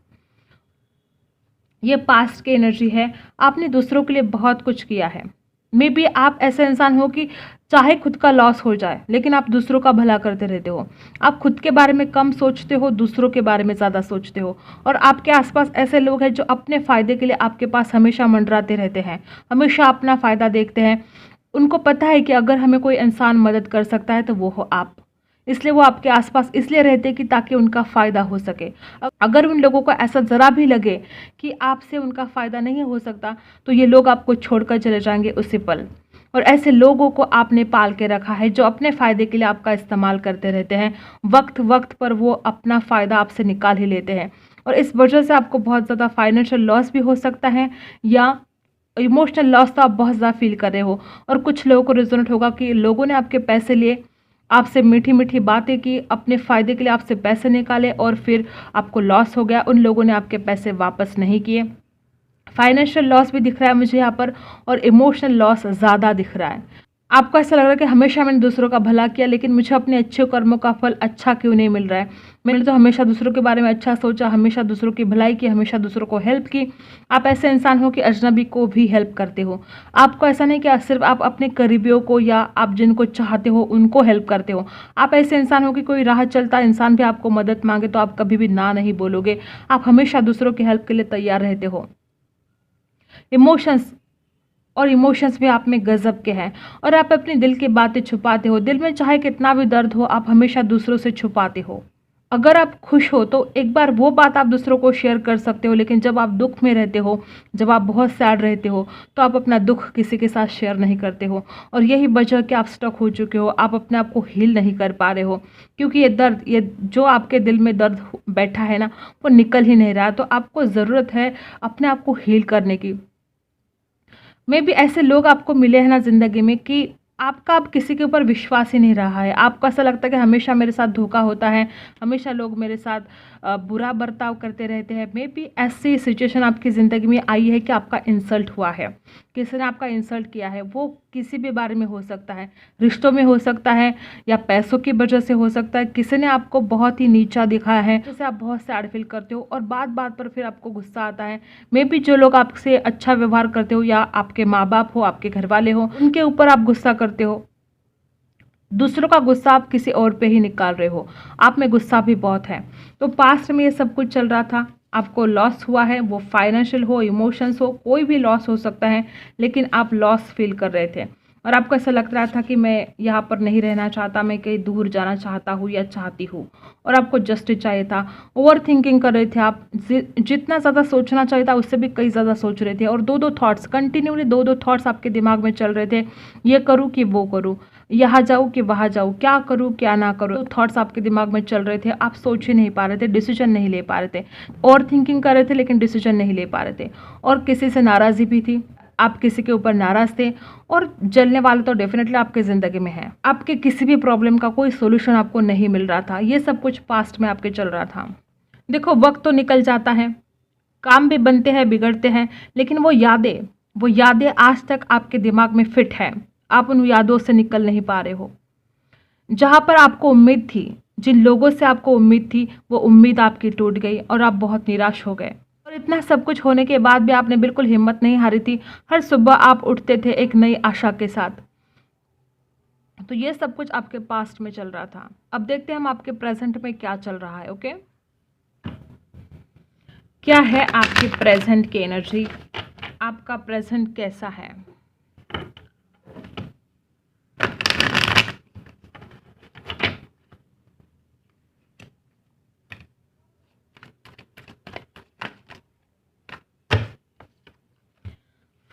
ये पास्ट की एनर्जी है। आपने दूसरों के लिए बहुत कुछ किया है, मे बी आप ऐसे इंसान हो कि चाहे खुद का लॉस हो जाए लेकिन आप दूसरों का भला करते रहते हो। आप खुद के बारे में कम सोचते हो, दूसरों के बारे में ज़्यादा सोचते हो। और आपके आसपास ऐसे लोग हैं जो अपने फ़ायदे के लिए आपके पास हमेशा मंडराते रहते हैं, हमेशा अपना फ़ायदा देखते हैं। उनको पता है कि अगर हमें कोई इंसान मदद कर सकता है तो वो हो आप। इसलिए वो आपके आसपास इसलिए रहते हैं कि ताकि उनका फ़ायदा हो सके। अगर उन लोगों को ऐसा ज़रा भी लगे कि आपसे उनका फ़ायदा नहीं हो सकता तो ये लोग आपको छोड़कर चले जाएंगे उसी पल। और ऐसे लोगों को आपने पाल के रखा है जो अपने फ़ायदे के लिए आपका इस्तेमाल करते रहते हैं। वक्त वक्त पर वो अपना फ़ायदा आपसे निकाल ही लेते हैं और इस वजह से आपको बहुत ज़्यादा फाइनेंशियल लॉस भी हो सकता है या इमोशनल लॉस तो आप बहुत ज़्यादा फील कर रहे हो। और कुछ लोगों को रिजोनेट होगा कि लोगों ने आपके पैसे लिए, आपसे मीठी मीठी बातें की, अपने फ़ायदे के लिए आपसे पैसे निकाले और फिर आपको लॉस हो गया। उन लोगों ने आपके पैसे वापस नहीं किए। फाइनेंशियल लॉस भी दिख रहा है मुझे यहाँ पर और इमोशनल लॉस ज़्यादा दिख रहा है। आपको ऐसा लग रहा है कि हमेशा मैंने दूसरों का भला किया लेकिन मुझे अपने अच्छे कर्मों का फल अच्छा क्यों नहीं मिल रहा है। मैंने तो हमेशा दूसरों के बारे में अच्छा सोचा, हमेशा दूसरों की भलाई की, हमेशा दूसरों को हेल्प की। आप ऐसे इंसान हो कि अजनबी को भी हेल्प करते हो। आपको ऐसा नहीं कि सिर्फ आप अपने करीबियों को या आप जिनको चाहते हो उनको हेल्प करते हो। आप ऐसे इंसान हो कि कोई राह चलता इंसान भी आपको मदद मांगे तो आप कभी भी ना नहीं बोलोगे। आप हमेशा दूसरों की हेल्प के लिए तैयार रहते हो। इमोशंस भी आप में गजब के हैं और आप अपने दिल की बातें छुपाते हो। दिल में चाहे कितना भी दर्द हो आप हमेशा दूसरों से छुपाते हो। अगर आप खुश हो तो एक बार वो बात आप दूसरों को शेयर कर सकते हो, लेकिन जब आप दुख में रहते हो, जब आप बहुत सैड रहते हो तो आप अपना दुख किसी के साथ शेयर नहीं करते हो। और यही वजह कि आप स्टक हो चुके हो, आप अपने आप को हील नहीं कर पा रहे हो क्योंकि ये दर्द, ये जो आपके दिल में दर्द बैठा है ना, वो निकल ही नहीं रहा। तो आपको ज़रूरत है अपने आप को हील करने की। मे बी ऐसे लोग आपको मिले हैं ना ज़िंदगी में कि आपका अब किसी के ऊपर विश्वास ही नहीं रहा है। आपको ऐसा लगता है कि हमेशा मेरे साथ धोखा होता है, हमेशा लोग मेरे साथ बुरा बर्ताव करते रहते हैं। मे बी ऐसी सिचुएशन आपकी ज़िंदगी में आई है कि आपका इंसल्ट हुआ है, किसी ने आपका इंसल्ट किया है। वो किसी भी बारे में हो सकता है, रिश्तों में हो सकता है या पैसों की वजह से हो सकता है। किसी ने आपको बहुत ही नीचा दिखाया है जिससे आप बहुत सैड फील करते हो और बात बात पर फिर आपको गुस्सा आता है। मे बी जो लोग आपसे अच्छा व्यवहार करते हो या आपके माँ बाप हो, आपके घर वाले हो, उनके ऊपर आप गुस्सा करते हो। दूसरों का गुस्सा आप किसी और पे ही निकाल रहे हो। आप में गुस्सा भी बहुत है। तो पास्ट में ये सब कुछ चल रहा था, आपको लॉस हुआ है, वो फाइनेंशियल हो, इमोशंस हो, कोई भी लॉस हो सकता है, लेकिन आप लॉस फील कर रहे थे और आपको ऐसा लग रहा था कि मैं यहाँ पर नहीं रहना चाहता, मैं कहीं दूर जाना चाहता हूँ या चाहती हूँ। और आपको जस्टिस चाहिए था, ओवर थिंकिंग कर रहे थे आप। जितना ज़्यादा सोचना चाहिए था उससे भी कई ज़्यादा सोच रहे थे और दो थॉट्स कंटिन्यूली, दो थॉट्स आपके दिमाग में चल रहे थे। ये करूँ कि वो करूँ, यहाँ जाऊँ कि वहाँ जाऊँ, क्या करूँ क्या ना करूँ। तो थॉट्स आपके दिमाग में चल रहे थे, आप सोच ही नहीं पा रहे थे, डिसीजन नहीं ले पा रहे थे। और थिंकिंग कर रहे थे लेकिन डिसीजन नहीं ले पा रहे थे। और किसी से नाराज़ी भी थी, आप किसी के ऊपर नाराज़ थे। और जलने वाले तो डेफिनेटली आपकी ज़िंदगी में है। आपके किसी भी प्रॉब्लम का कोई सोल्यूशन आपको नहीं मिल रहा था। ये सब कुछ पास्ट में आपके चल रहा था। देखो वक्त तो निकल जाता है, काम भी बनते हैं, बिगड़ते हैं, लेकिन वो यादें आज तक आपके दिमाग में फिट है। आप उन यादों से निकल नहीं पा रहे हो। जहाँ पर आपको उम्मीद थी, जिन लोगों से आपको उम्मीद थी, वो उम्मीद आपकी टूट गई और आप बहुत निराश हो गए। और इतना सब कुछ होने के बाद भी आपने बिल्कुल हिम्मत नहीं हारी थी। हर सुबह आप उठते थे एक नई आशा के साथ। तो ये सब कुछ आपके पास्ट में चल रहा था। अब देखते हैं हम आपके प्रेजेंट में क्या चल रहा है। ओके, क्या है आपकी प्रेजेंट की एनर्जी, आपका प्रेजेंट कैसा है।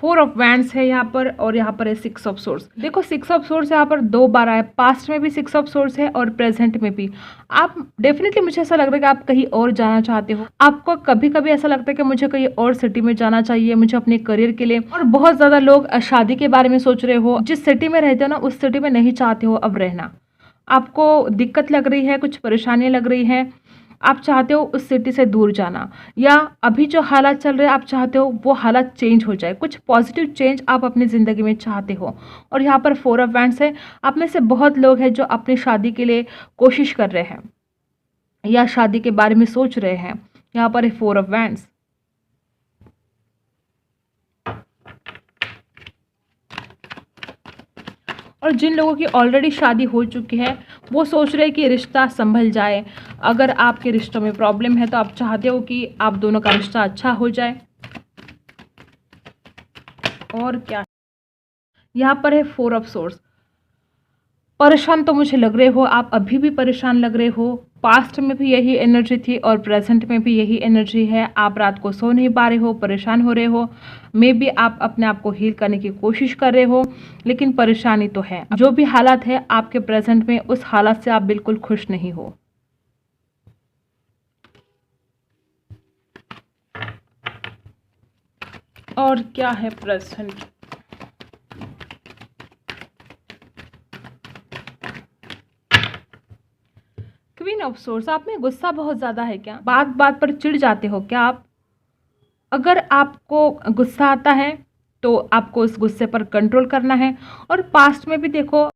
4 ऑफ वैंड्स है यहाँ पर और यहाँ पर है 6 ऑफ सोर्स। देखो 6 ऑफ सोर्स यहाँ पर 2 बार आया, पास्ट में भी 6 ऑफ सोर्स है और प्रेजेंट में भी। आप डेफिनेटली, मुझे ऐसा लग रहा है कि आप कहीं और जाना चाहते हो। आपको कभी कभी ऐसा लगता है कि मुझे कहीं और सिटी में जाना चाहिए, मुझे अपने करियर के लिए। और बहुत ज़्यादा लोग शादी के बारे में सोच रहे हो। जिस सिटी में रहते हो ना, उस सिटी में नहीं चाहते हो अब रहना। आपको दिक्कत लग रही है, कुछ परेशानियाँ लग रही हैं, आप चाहते हो उस सिटी से दूर जाना, या अभी जो हालात चल रहे हैं आप चाहते हो वो हालात चेंज हो जाए, कुछ पॉजिटिव चेंज आप अपनी ज़िंदगी में चाहते हो। और यहाँ पर 4 ऑफ वैंड्स है। आप में से बहुत लोग हैं जो अपनी शादी के लिए कोशिश कर रहे हैं या शादी के बारे में सोच रहे हैं। यहाँ पर है 4 ऑफ वैंड्स। और जिन लोगों की ऑलरेडी शादी हो चुकी है वो सोच रहे हैं कि रिश्ता संभल जाए। अगर आपके रिश्तों में प्रॉब्लम है तो आप चाहते हो कि आप दोनों का रिश्ता अच्छा हो जाए। और क्या, यहाँ पर है 4 ऑफ सोर्स। परेशान तो मुझे लग रहे हो, आप अभी भी परेशान लग रहे हो। पास्ट में भी यही एनर्जी थी और प्रेजेंट में भी यही एनर्जी है। आप रात को सो नहीं पा रहे हो, परेशान हो रहे हो। मे बी आप अपने आप को हील करने की कोशिश कर रहे हो, लेकिन परेशानी तो है। जो भी हालात है आपके प्रेजेंट में, उस हालात से आप बिल्कुल खुश नहीं हो। और क्या है प्रेजेंट? Queen of source. आप में गुस्सा बहुत ज़्यादा है क्या? बात बात पर चिढ़ जाते हो क्या आप? अगर आपको गुस्सा आता है तो आपको उस गुस्से पर कंट्रोल करना है। और पास्ट में भी देखो,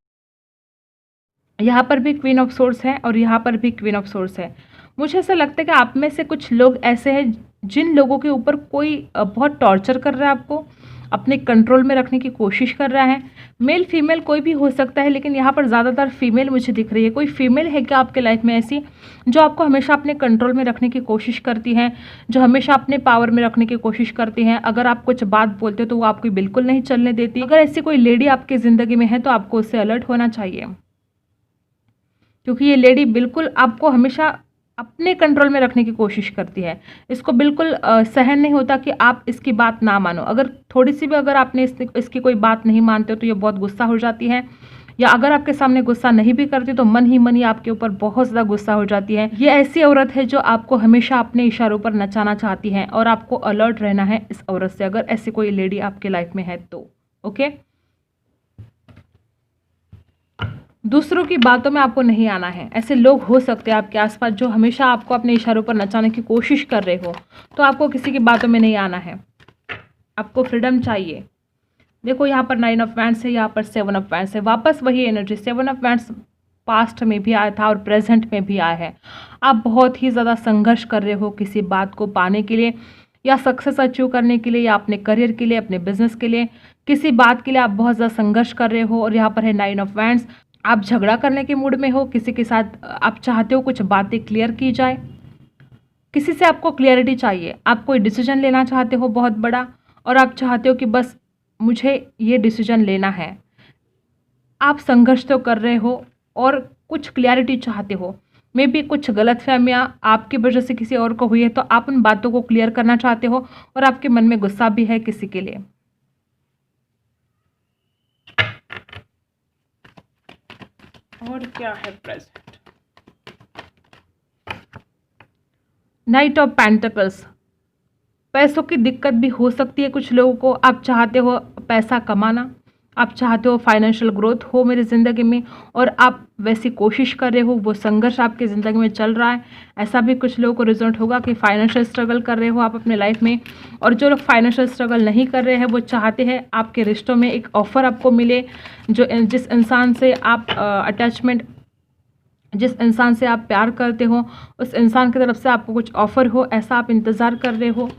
यहाँ पर भी क्वीन ऑफ सोर्स है और यहाँ पर भी क्वीन ऑफ सोर्स है। मुझे ऐसा लगता है कि आप में से कुछ लोग ऐसे हैं जिन लोगों के ऊपर कोई बहुत टॉर्चर कर रहा है, आपको अपने कंट्रोल में रखने की कोशिश कर रहा है। मेल फीमेल कोई भी हो सकता है, लेकिन यहाँ पर ज़्यादातर फीमेल मुझे दिख रही है। कोई फीमेल है क्या आपके लाइफ में ऐसी जो आपको हमेशा अपने कंट्रोल में रखने की कोशिश करती हैं, जो हमेशा अपने पावर में रखने की कोशिश करती हैं? अगर आप कुछ बात बोलते हो तो वो आपको बिल्कुल नहीं चलने देती। अगर ऐसी कोई लेडी आपकी ज़िंदगी में है तो आपको उससे अलर्ट होना चाहिए, क्योंकि ये लेडी बिल्कुल आपको हमेशा अपने कंट्रोल में रखने की कोशिश करती है। इसको बिल्कुल सहन नहीं होता कि आप इसकी बात ना मानो। अगर थोड़ी सी भी अगर आपने इसकी कोई बात नहीं मानते हो तो ये बहुत गुस्सा हो जाती है, या अगर आपके सामने गुस्सा नहीं भी करती तो मन ही मन ही आपके ऊपर बहुत ज़्यादा गुस्सा हो जाती है। ये ऐसी औरत है जो आपको हमेशा अपने इशारों पर नचाना चाहती है और आपको अलर्ट रहना है इस औरत से, अगर ऐसी कोई लेडी आपके लाइफ में है तो। ओके, दूसरों की बातों में आपको नहीं आना है। ऐसे लोग हो सकते हैं आपके आसपास जो हमेशा आपको अपने इशारों पर नचाने की कोशिश कर रहे हो, तो आपको किसी की बातों में नहीं आना है। आपको फ्रीडम चाहिए। देखो यहाँ पर 9 ऑफ वैंड्स है, यहाँ पर 7 ऑफ वैंड्स है। वापस वही एनर्जी। 7 ऑफ वैंड्स पास्ट में भी आया था और प्रेजेंट में भी आया है। आप बहुत ही ज़्यादा संघर्ष कर रहे हो किसी बात को पाने के लिए, या सक्सेस अचीव करने के लिए, या अपने करियर के लिए, अपने बिजनेस के लिए, किसी बात के लिए आप बहुत ज़्यादा संघर्ष कर रहे हो। और यहाँ पर है 9 ऑफ वैंड्स। आप झगड़ा करने के मूड में हो किसी के साथ। आप चाहते हो कुछ बातें क्लियर की जाए, किसी से आपको क्लियरिटी चाहिए। आप कोई डिसीजन लेना चाहते हो बहुत बड़ा, और आप चाहते हो कि बस मुझे ये डिसीजन लेना है। आप संघर्ष तो कर रहे हो और कुछ क्लियरिटी चाहते हो। मे बी कुछ गलतफहमियां आपकी वजह से किसी और को हुई है, तो आप उन बातों को क्लियर करना चाहते हो और आपके मन में गुस्सा भी है किसी के लिए। और क्या है प्रेजेंट? Night of pentacles. पैसों की दिक्कत भी हो सकती है कुछ लोगों को। आप चाहते हो पैसा कमाना, आप चाहते हो फाइनेंशियल ग्रोथ हो मेरी ज़िंदगी में, और आप वैसी कोशिश कर रहे हो। वो संघर्ष आपकी ज़िंदगी में चल रहा है। ऐसा भी कुछ लोगों को रिजल्ट होगा कि फाइनेंशियल स्ट्रगल कर रहे हो आप अपने लाइफ में। और जो लोग फाइनेंशियल स्ट्रगल नहीं कर रहे हैं वो चाहते हैं आपके रिश्तों में एक ऑफ़र आपको मिले, जिस इंसान से आप अटैचमेंट, जिस इंसान से आप प्यार करते हो, उस इंसान की तरफ से आपको कुछ ऑफ़र हो, ऐसा आप इंतज़ार कर रहे हो।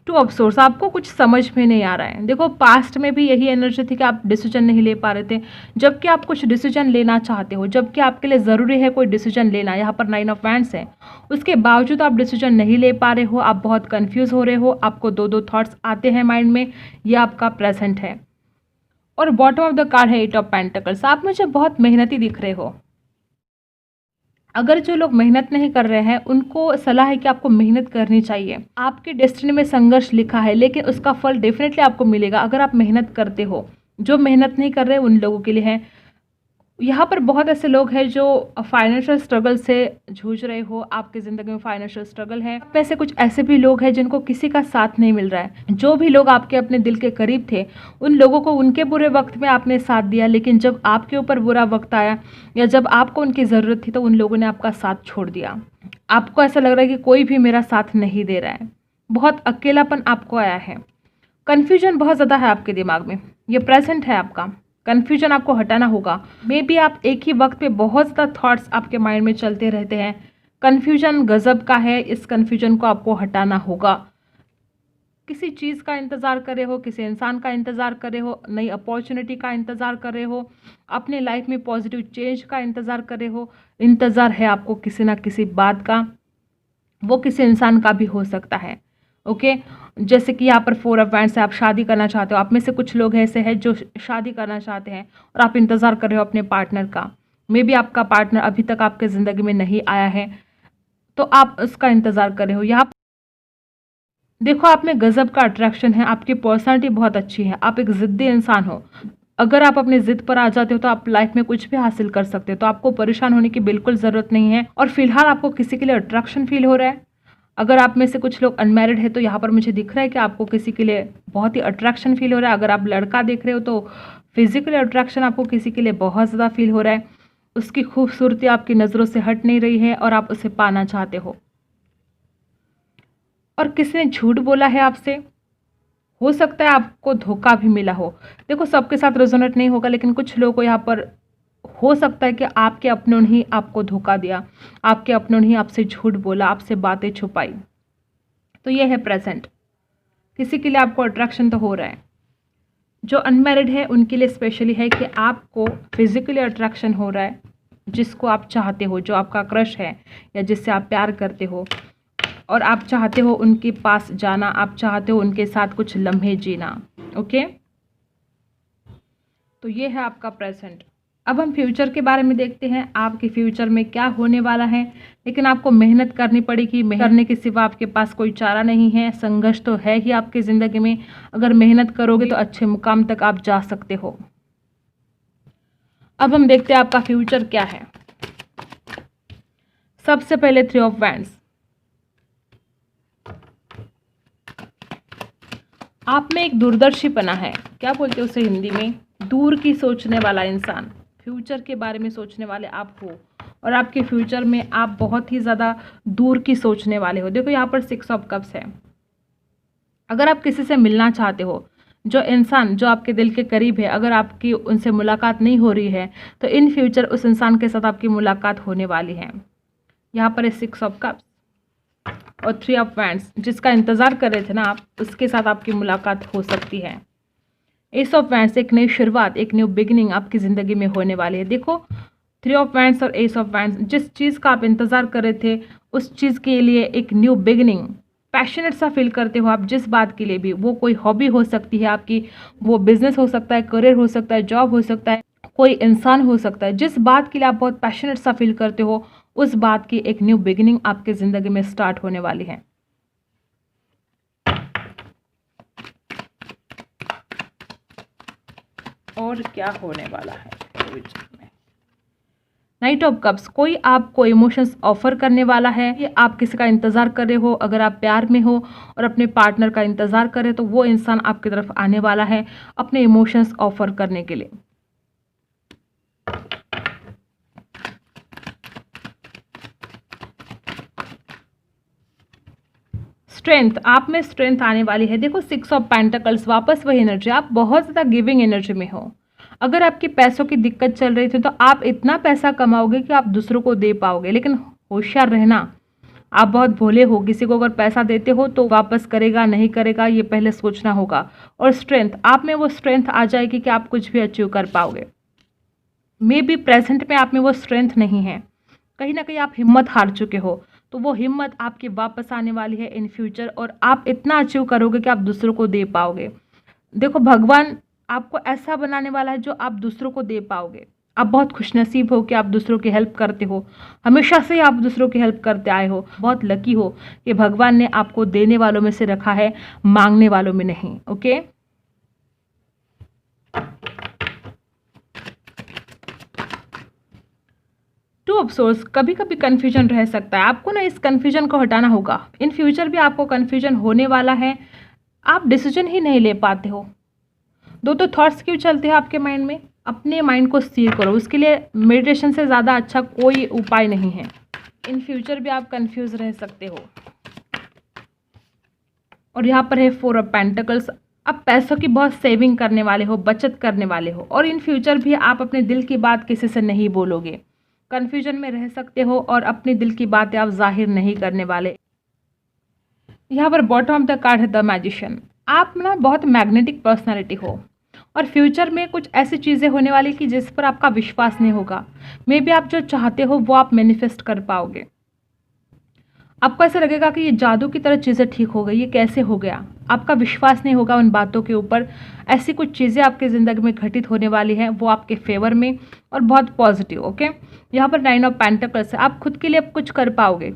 2 ऑफ सोर्स। आपको कुछ समझ में नहीं आ रहा है। देखो पास्ट में भी यही एनर्जी थी कि आप डिसीजन नहीं ले पा रहे थे, जबकि आप कुछ डिसीजन लेना चाहते हो, जबकि आपके लिए ज़रूरी है कोई डिसीजन लेना। यहाँ पर 9 ऑफ वैंड्स है, उसके बावजूद आप डिसीजन नहीं ले पा रहे हो। आप बहुत कंफ्यूज हो रहे हो, आपको दो थॉट्स आते हैं माइंड में। ये आपका प्रेजेंट है। और बॉटम ऑफ द कार्ड है 8 ऑफ पेंटिकल्स। आप मुझे बहुत मेहनती दिख रहे हो। अगर जो लोग मेहनत नहीं कर रहे हैं उनको सलाह है कि आपको मेहनत करनी चाहिए। आपके डेस्टिनी में संघर्ष लिखा है, लेकिन उसका फल डेफिनेटली आपको मिलेगा अगर आप मेहनत करते हो। जो मेहनत नहीं कर रहे उन लोगों के लिए है। यहाँ पर बहुत ऐसे लोग हैं जो फाइनेंशियल स्ट्रगल से जूझ रहे हो। आपकी ज़िंदगी में फाइनेंशियल स्ट्रगल है। वैसे कुछ ऐसे भी लोग हैं जिनको किसी का साथ नहीं मिल रहा है। जो भी लोग आपके अपने दिल के करीब थे, उन लोगों को उनके बुरे वक्त में आपने साथ दिया, लेकिन जब आपके ऊपर बुरा वक्त आया या जब आपको उनकी ज़रूरत थी तो उन लोगों ने आपका साथ छोड़ दिया। आपको ऐसा लग रहा है कि कोई भी मेरा साथ नहीं दे रहा है। बहुत अकेलापन आपको आया है। कन्फ्यूजन बहुत ज़्यादा है आपके दिमाग में। ये प्रेजेंट है आपका। कन्फ्यूजन आपको हटाना होगा। मे बी आप एक ही वक्त पे बहुत ज़्यादा थॉट्स आपके माइंड में चलते रहते हैं। कन्फ्यूजन गजब का है। इस कन्फ्यूजन को आपको हटाना होगा। किसी चीज़ का इंतज़ार कर रहे हो, किसी इंसान का इंतज़ार कर रहे हो, नई अपॉर्चुनिटी का इंतज़ार कर रहे हो, अपने लाइफ में पॉजिटिव चेंज का इंतज़ार कर रहे हो। इंतज़ार है आपको किसी ना किसी बात का, वो किसी इंसान का भी हो सकता है। ओके, जैसे कि यहाँ पर 4 ऑफ वैंड्स है, आप शादी करना चाहते हो। आप में से कुछ लोग ऐसे हैं जो शादी करना चाहते हैं और आप इंतज़ार कर रहे हो अपने पार्टनर का। मे बी आपका पार्टनर अभी तक आपके ज़िंदगी में नहीं आया है, तो आप उसका इंतज़ार कर रहे हो। यहाँ देखो, आप में गजब का अट्रैक्शन है, आपकी पर्सनालिटी बहुत अच्छी है, आप एक ज़िद्दी इंसान हो। अगर आप अपनी ज़िद पर आ जाते हो तो आप लाइफ में कुछ भी हासिल कर सकते हो, तो आपको परेशान होने की बिल्कुल ज़रूरत नहीं है। और फिलहाल आपको किसी के लिए अट्रैक्शन फील हो रहा है। अगर आप में से कुछ लोग अनमैरिड है तो यहाँ पर मुझे दिख रहा है कि आपको किसी के लिए बहुत ही अट्रैक्शन फील हो रहा है। अगर आप लड़का देख रहे हो तो फिजिकली अट्रैक्शन आपको किसी के लिए बहुत ज़्यादा फील हो रहा है। उसकी खूबसूरती आपकी नज़रों से हट नहीं रही है और आप उसे पाना चाहते हो। और किसी ने झूठ बोला है आपसे, हो सकता है आपको धोखा भी मिला हो। देखो, सबके साथ रेजोनेट नहीं होगा, लेकिन कुछ लोगों को यहाँ पर हो सकता है कि आपके अपनों ने ही आपको धोखा दिया, आपके अपनों ने ही आपसे झूठ बोला, आपसे बातें छुपाई। तो ये है प्रेजेंट। किसी के लिए आपको अट्रैक्शन तो हो रहा है। जो अनमैरिड है उनके लिए स्पेशली है कि आपको फिजिकली अट्रैक्शन हो रहा है, जिसको आप चाहते हो, जो आपका क्रश है या जिससे आप प्यार करते हो, और आप चाहते हो उनके पास जाना, आप चाहते हो उनके साथ कुछ लम्हे जीना। ओके, तो ये है आपका प्रेजेंट। अब हम फ्यूचर के बारे में देखते हैं, आपके फ्यूचर में क्या होने वाला है। लेकिन आपको मेहनत करनी पड़ेगी, मेहनत करने के सिवा आपके पास कोई चारा नहीं है। संघर्ष तो है ही आपकी ज़िंदगी में, अगर मेहनत करोगे तो अच्छे मुकाम तक आप जा सकते हो। अब हम देखते हैं आपका फ्यूचर क्या है। सबसे पहले 3 ऑफ वैंड्स। आप में एक दूरदर्शीपना है, क्या बोलते हैं उसे हिंदी में, दूर की सोचने वाला इंसान। फ्यूचर के बारे में सोचने वाले आप हो, और आपके फ्यूचर में आप बहुत ही ज़्यादा दूर की सोचने वाले हो। देखो, यहाँ पर 6 ऑफ कप्स है। अगर आप किसी से मिलना चाहते हो, जो इंसान जो आपके दिल के करीब है, अगर आपकी उनसे मुलाकात नहीं हो रही है तो इन फ्यूचर उस इंसान के साथ आपकी मुलाकात होने वाली है। यहाँ पर है 6 ऑफ कप्स और 3 ऑफ वैंड्स। जिसका इंतज़ार कर रहे थे ना आप, उसके साथ आपकी मुलाकात हो सकती है। एस ऑफ वैंड्स, एक नई शुरुआत, एक न्यू बिगिनिंग आपकी ज़िंदगी में होने वाली है। देखो, 3 ऑफ वैंड्स और एस ऑफ वैंड्स, जिस चीज़ का आप इंतज़ार कर रहे थे उस चीज़ के लिए एक न्यू बिगिनिंग, पैशनेट सा फील करते हो आप जिस बात के लिए भी। वो कोई हॉबी हो सकती है आपकी, वो बिजनेस हो सकता है, करियर हो सकता है, जॉब हो सकता है, कोई इंसान हो सकता है। जिस बात के लिए आप बहुत पैशनेट सा फील करते हो, उस बात की एक न्यू बिगिनिंग आपके ज़िंदगी में स्टार्ट होने वाली है। और क्या होने वाला है फ्यूचर में। नाइट ऑफ कप्स, कोई आपको इमोशंस ऑफर करने वाला है, ये आप किसी का इंतज़ार कर रहे हो। अगर आप प्यार में हो और अपने पार्टनर का इंतज़ार कर रहे हो तो वो इंसान आपकी तरफ आने वाला है अपने इमोशंस ऑफर करने के लिए। स्ट्रेंथ, आप में स्ट्रेंथ आने वाली है। देखो, 6 ऑफ पेंटिकल्स, वापस वही एनर्जी, आप बहुत ज़्यादा गिविंग एनर्जी में हो। अगर आपकी पैसों की दिक्कत चल रही थी तो आप इतना पैसा कमाओगे कि आप दूसरों को दे पाओगे। लेकिन होशियार रहना, आप बहुत भोले हो, किसी को अगर पैसा देते हो तो वापस करेगा नहीं करेगा ये पहले सोचना होगा। और स्ट्रेंथ, आप में वो स्ट्रेंथ आ जाएगी कि आप कुछ भी अचीव कर पाओगे। मे बी प्रेजेंट में आप में वो स्ट्रेंथ नहीं है, कहीं ना कहीं आप हिम्मत हार चुके हो, तो वो हिम्मत आपकी वापस आने वाली है इन फ्यूचर, और आप इतना अचीव करोगे कि आप दूसरों को दे पाओगे। देखो, भगवान आपको ऐसा बनाने वाला है जो आप दूसरों को दे पाओगे। आप बहुत खुशनसीब हो कि आप दूसरों की हेल्प करते हो, हमेशा से आप दूसरों की हेल्प करते आए हो। बहुत लकी हो कि भगवान ने आपको देने वालों में से रखा है, मांगने वालों में नहीं। ओके, टू ऑफ सोर्स, कभी कभी कन्फ्यूजन रह सकता है, आपको ना इस कन्फ्यूजन को हटाना होगा। इन फ्यूचर भी आपको कन्फ्यूजन होने वाला है, आप डिसीजन ही नहीं ले पाते हो। दो थॉट्स क्यों चलते हैं आपके माइंड में, अपने माइंड को स्थिर करो। उसके लिए मेडिटेशन से ज़्यादा अच्छा कोई उपाय नहीं है। इन फ्यूचर भी आप कंफ्यूज रह सकते हो। और यहाँ पर है 4 ऑफ पेंटिकल्स, आप पैसों की बहुत सेविंग करने वाले हो, बचत करने वाले हो, और इन फ्यूचर भी आप अपने दिल की बात किसी से नहीं बोलोगे। कन्फ्यूजन में रह सकते हो और अपने दिल की बातें आप जाहिर नहीं करने वाले। यहाँ पर बॉटम ऑफ द कार्ड है द मैजिशियन। आप ना बहुत मैग्नेटिक पर्सनैलिटी हो और फ्यूचर में कुछ ऐसी चीज़ें होने वाली कि जिस पर आपका विश्वास नहीं होगा। मे बी आप जो चाहते हो वो आप मैनिफेस्ट कर पाओगे। आपको ऐसा लगेगा कि ये जादू की तरह चीज़ें ठीक हो गई, ये कैसे हो गया। आपका विश्वास नहीं होगा उन बातों के ऊपर। ऐसी कुछ चीज़ें आपकी ज़िंदगी में घटित होने वाली हैं, वो आपके फेवर में और बहुत पॉजिटिव। ओके, यहाँ पर 9 ऑफ पेंटिकल्स है। आप खुद के लिए अब कुछ कर पाओगे,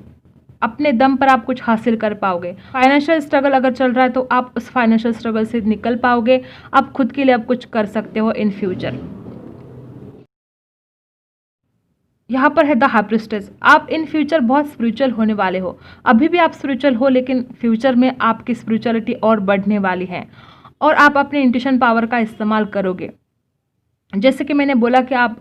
अपने दम पर आप कुछ हासिल कर पाओगे। फाइनेंशियल स्ट्रगल अगर चल रहा है तो आप उस फाइनेंशियल स्ट्रगल से निकल पाओगे। आप खुद के लिए अब कुछ कर सकते हो इन फ्यूचर। यहाँ पर है द हाई प्रीस्टेस। आप इन फ्यूचर बहुत स्पिरिचुअल होने वाले हो। अभी भी आप स्पिरिचुअल हो, लेकिन फ्यूचर में आपकी स्पिरिचुअलिटी और बढ़ने वाली है और आप अपने इंट्यूशन पावर का इस्तेमाल करोगे। जैसे कि मैंने बोला कि आप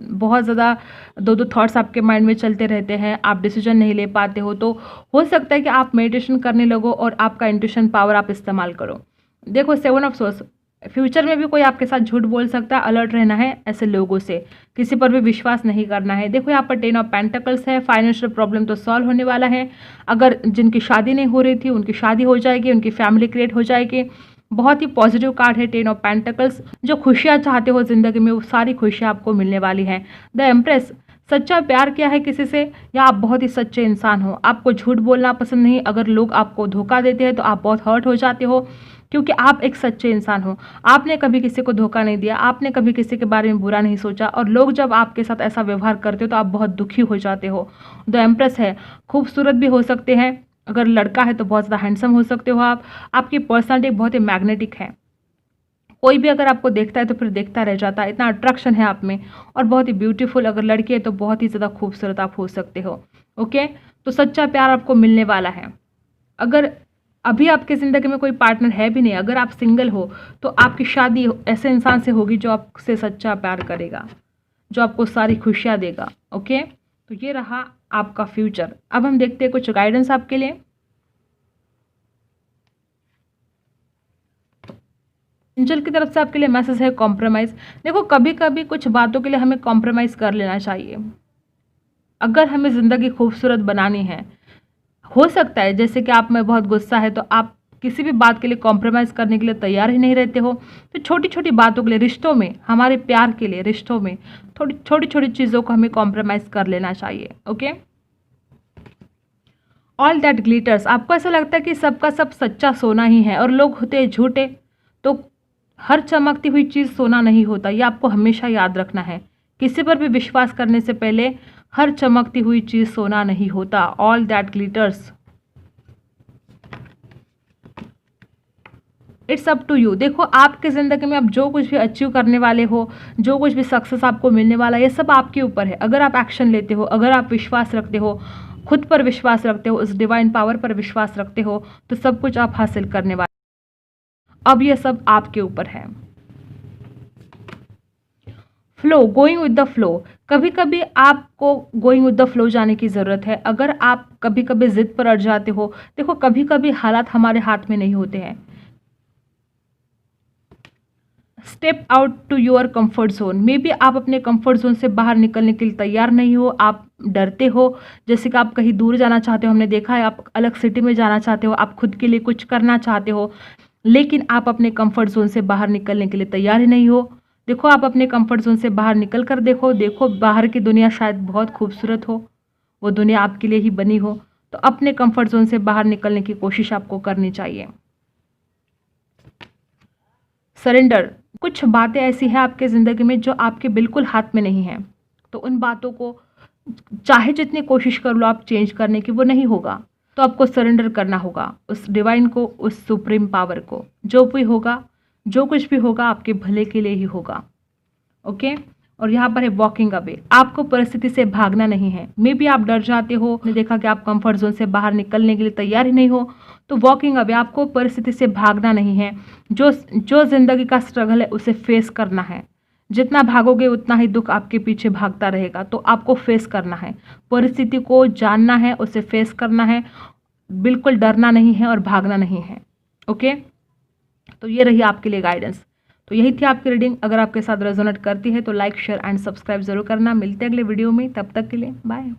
बहुत ज़्यादा दो थॉट्स आपके माइंड में चलते रहते हैं, आप डिसीजन नहीं ले पाते हो, तो हो सकता है कि आप मेडिटेशन करने लगो और आपका इंट्यूशन पावर आप इस्तेमाल करो। देखो 7 ऑफ सोर्स, फ्यूचर में भी कोई आपके साथ झूठ बोल सकता है। अलर्ट रहना है ऐसे लोगों से, किसी पर भी विश्वास नहीं करना है। देखो यहाँ पर 10 ऑफ पेंटिकल्स है। फाइनेंशियल प्रॉब्लम तो सॉल्व होने वाला है। अगर जिनकी शादी नहीं हो रही थी उनकी शादी हो जाएगी, उनकी फैमिली क्रिएट हो जाएगी। बहुत ही पॉजिटिव कार्ड है 10 ऑफ पेंटिकल्स। जो खुशियाँ चाहते हो ज़िंदगी में वो सारी खुशियाँ आपको मिलने वाली हैं। द एम्प्रेस, सच्चा प्यार क्या है किसी से, या आप बहुत ही सच्चे इंसान हो। आपको झूठ बोलना पसंद नहीं। अगर लोग आपको धोखा देते हैं तो आप बहुत हर्ट हो जाते हो, क्योंकि आप एक सच्चे इंसान हो। आपने कभी किसी को धोखा नहीं दिया, आपने कभी किसी के बारे में बुरा नहीं सोचा, और लोग जब आपके साथ ऐसा व्यवहार करते हो तो आप बहुत दुखी हो जाते हो। द एम्प्रेस है, खूबसूरत भी हो सकते हैं। अगर लड़का है तो बहुत ज़्यादा हैंडसम हो सकते हो आप। आपकी पर्सनालिटी बहुत ही मैग्नेटिक है। कोई भी अगर आपको देखता है तो फिर देखता रह जाता है, इतना अट्रैक्शन है आप में। और बहुत ही ब्यूटीफुल, अगर लड़की है तो बहुत ही ज़्यादा खूबसूरत आप हो सकते हो। ओके, तो सच्चा प्यार आपको मिलने वाला है। अगर अभी आपके ज़िंदगी में कोई पार्टनर है भी नहीं, अगर आप सिंगल हो तो आपकी शादी ऐसे इंसान से होगी जो आपसे सच्चा प्यार करेगा, जो आपको सारी खुशियाँ देगा। ओके, तो ये रहा आपका फ्यूचर। अब हम देखते हैं कुछ गाइडेंस आपके लिए। एंजल की तरफ से आपके लिए मैसेज है कॉम्प्रोमाइज़। देखो कभी कभी कुछ बातों के लिए हमें कॉम्प्रोमाइज़ कर लेना चाहिए, अगर हमें ज़िंदगी खूबसूरत बनानी है। हो सकता है जैसे कि आप में बहुत गुस्सा है तो आप किसी भी बात के लिए कॉम्प्रोमाइज़ करने के लिए तैयार ही नहीं रहते हो। तो छोटी छोटी बातों के लिए, रिश्तों में, हमारे प्यार के लिए, रिश्तों में थोड़ी छोटी छोटी चीज़ों को हमें कॉम्प्रोमाइज़ कर लेना चाहिए। ओके, ऑल दैट ग्लिटर्स, आपको ऐसा लगता है कि सबका सब सच्चा सोना ही है और लोग होते हैं झूठे। तो हर चमकती हुई चीज़ सोना नहीं होता, ये आपको हमेशा याद रखना है। किसी पर भी विश्वास करने से पहले हर चमकती हुई चीज़ सोना नहीं होता। All that glitters, it's up to you. देखो आपके ज़िंदगी में आप जो कुछ भी अचीव करने वाले हो, जो कुछ भी सक्सेस आपको मिलने वाला है, ये सब आपके ऊपर है। अगर आप एक्शन लेते हो, अगर आप विश्वास रखते हो, खुद पर विश्वास रखते हो, उस डिवाइन पावर पर विश्वास रखते हो, तो सब कुछ आप हासिल करने वाले। अब ये सब आपके ऊपर है। Flow, going with the flow, कभी कभी आपको गोइंग विद द फ्लो जाने की ज़रूरत है। अगर आप कभी कभी ज़िद पर अड़ जाते हो, देखो कभी कभी हालात हमारे हाथ में नहीं होते हैं। Step out to your comfort zone, maybe आप अपने कंफर्ट जोन से बाहर निकलने के लिए तैयार नहीं हो, आप डरते हो। जैसे कि आप कहीं दूर जाना चाहते हो, हमने देखा है आप अलग सिटी में जाना चाहते हो, आप खुद के लिए कुछ करना चाहते हो, लेकिन आप अपने कंफर्ट जोन से बाहर निकलने के लिए तैयार ही नहीं हो। देखो आप अपने कंफर्ट जोन से बाहर निकल कर देखो, देखो बाहर की दुनिया शायद बहुत खूबसूरत हो, वो दुनिया आपके लिए ही बनी हो। तो अपने कंफर्ट जोन से बाहर निकलने की कोशिश आपको करनी चाहिए। सरेंडर, कुछ बातें ऐसी हैं आपके ज़िंदगी में जो आपके बिल्कुल हाथ में नहीं है, तो उन बातों को चाहे जितनी कोशिश कर लो आप चेंज करने की, वो नहीं होगा। तो आपको सरेंडर करना होगा उस डिवाइन को, उस सुप्रीम पावर को। जो भी होगा, जो कुछ भी होगा आपके भले के लिए ही होगा। ओके, और यहाँ पर है वॉकिंग अवे, आपको परिस्थिति से भागना नहीं है। मे बी आप डर जाते हो, आपने देखा कि आप कंफर्ट जोन से बाहर निकलने के लिए तैयार ही नहीं हो, तो वॉकिंग अवे, आपको परिस्थिति से भागना नहीं है। जो जिंदगी का स्ट्रगल है उसे फेस करना है। जितना भागोगे उतना ही दुख आपके पीछे भागता रहेगा, तो आपको फेस करना है, परिस्थिति को जानना है, उसे फेस करना है, बिल्कुल डरना नहीं है और भागना नहीं है। ओके, तो ये रही आपके लिए गाइडेंस। तो यही थी आपकी रीडिंग। अगर आपके साथ रेजोनेट करती है तो लाइक, शेयर एंड सब्सक्राइब जरूर करना। मिलते हैं अगले वीडियो में, तब तक के लिए बाय।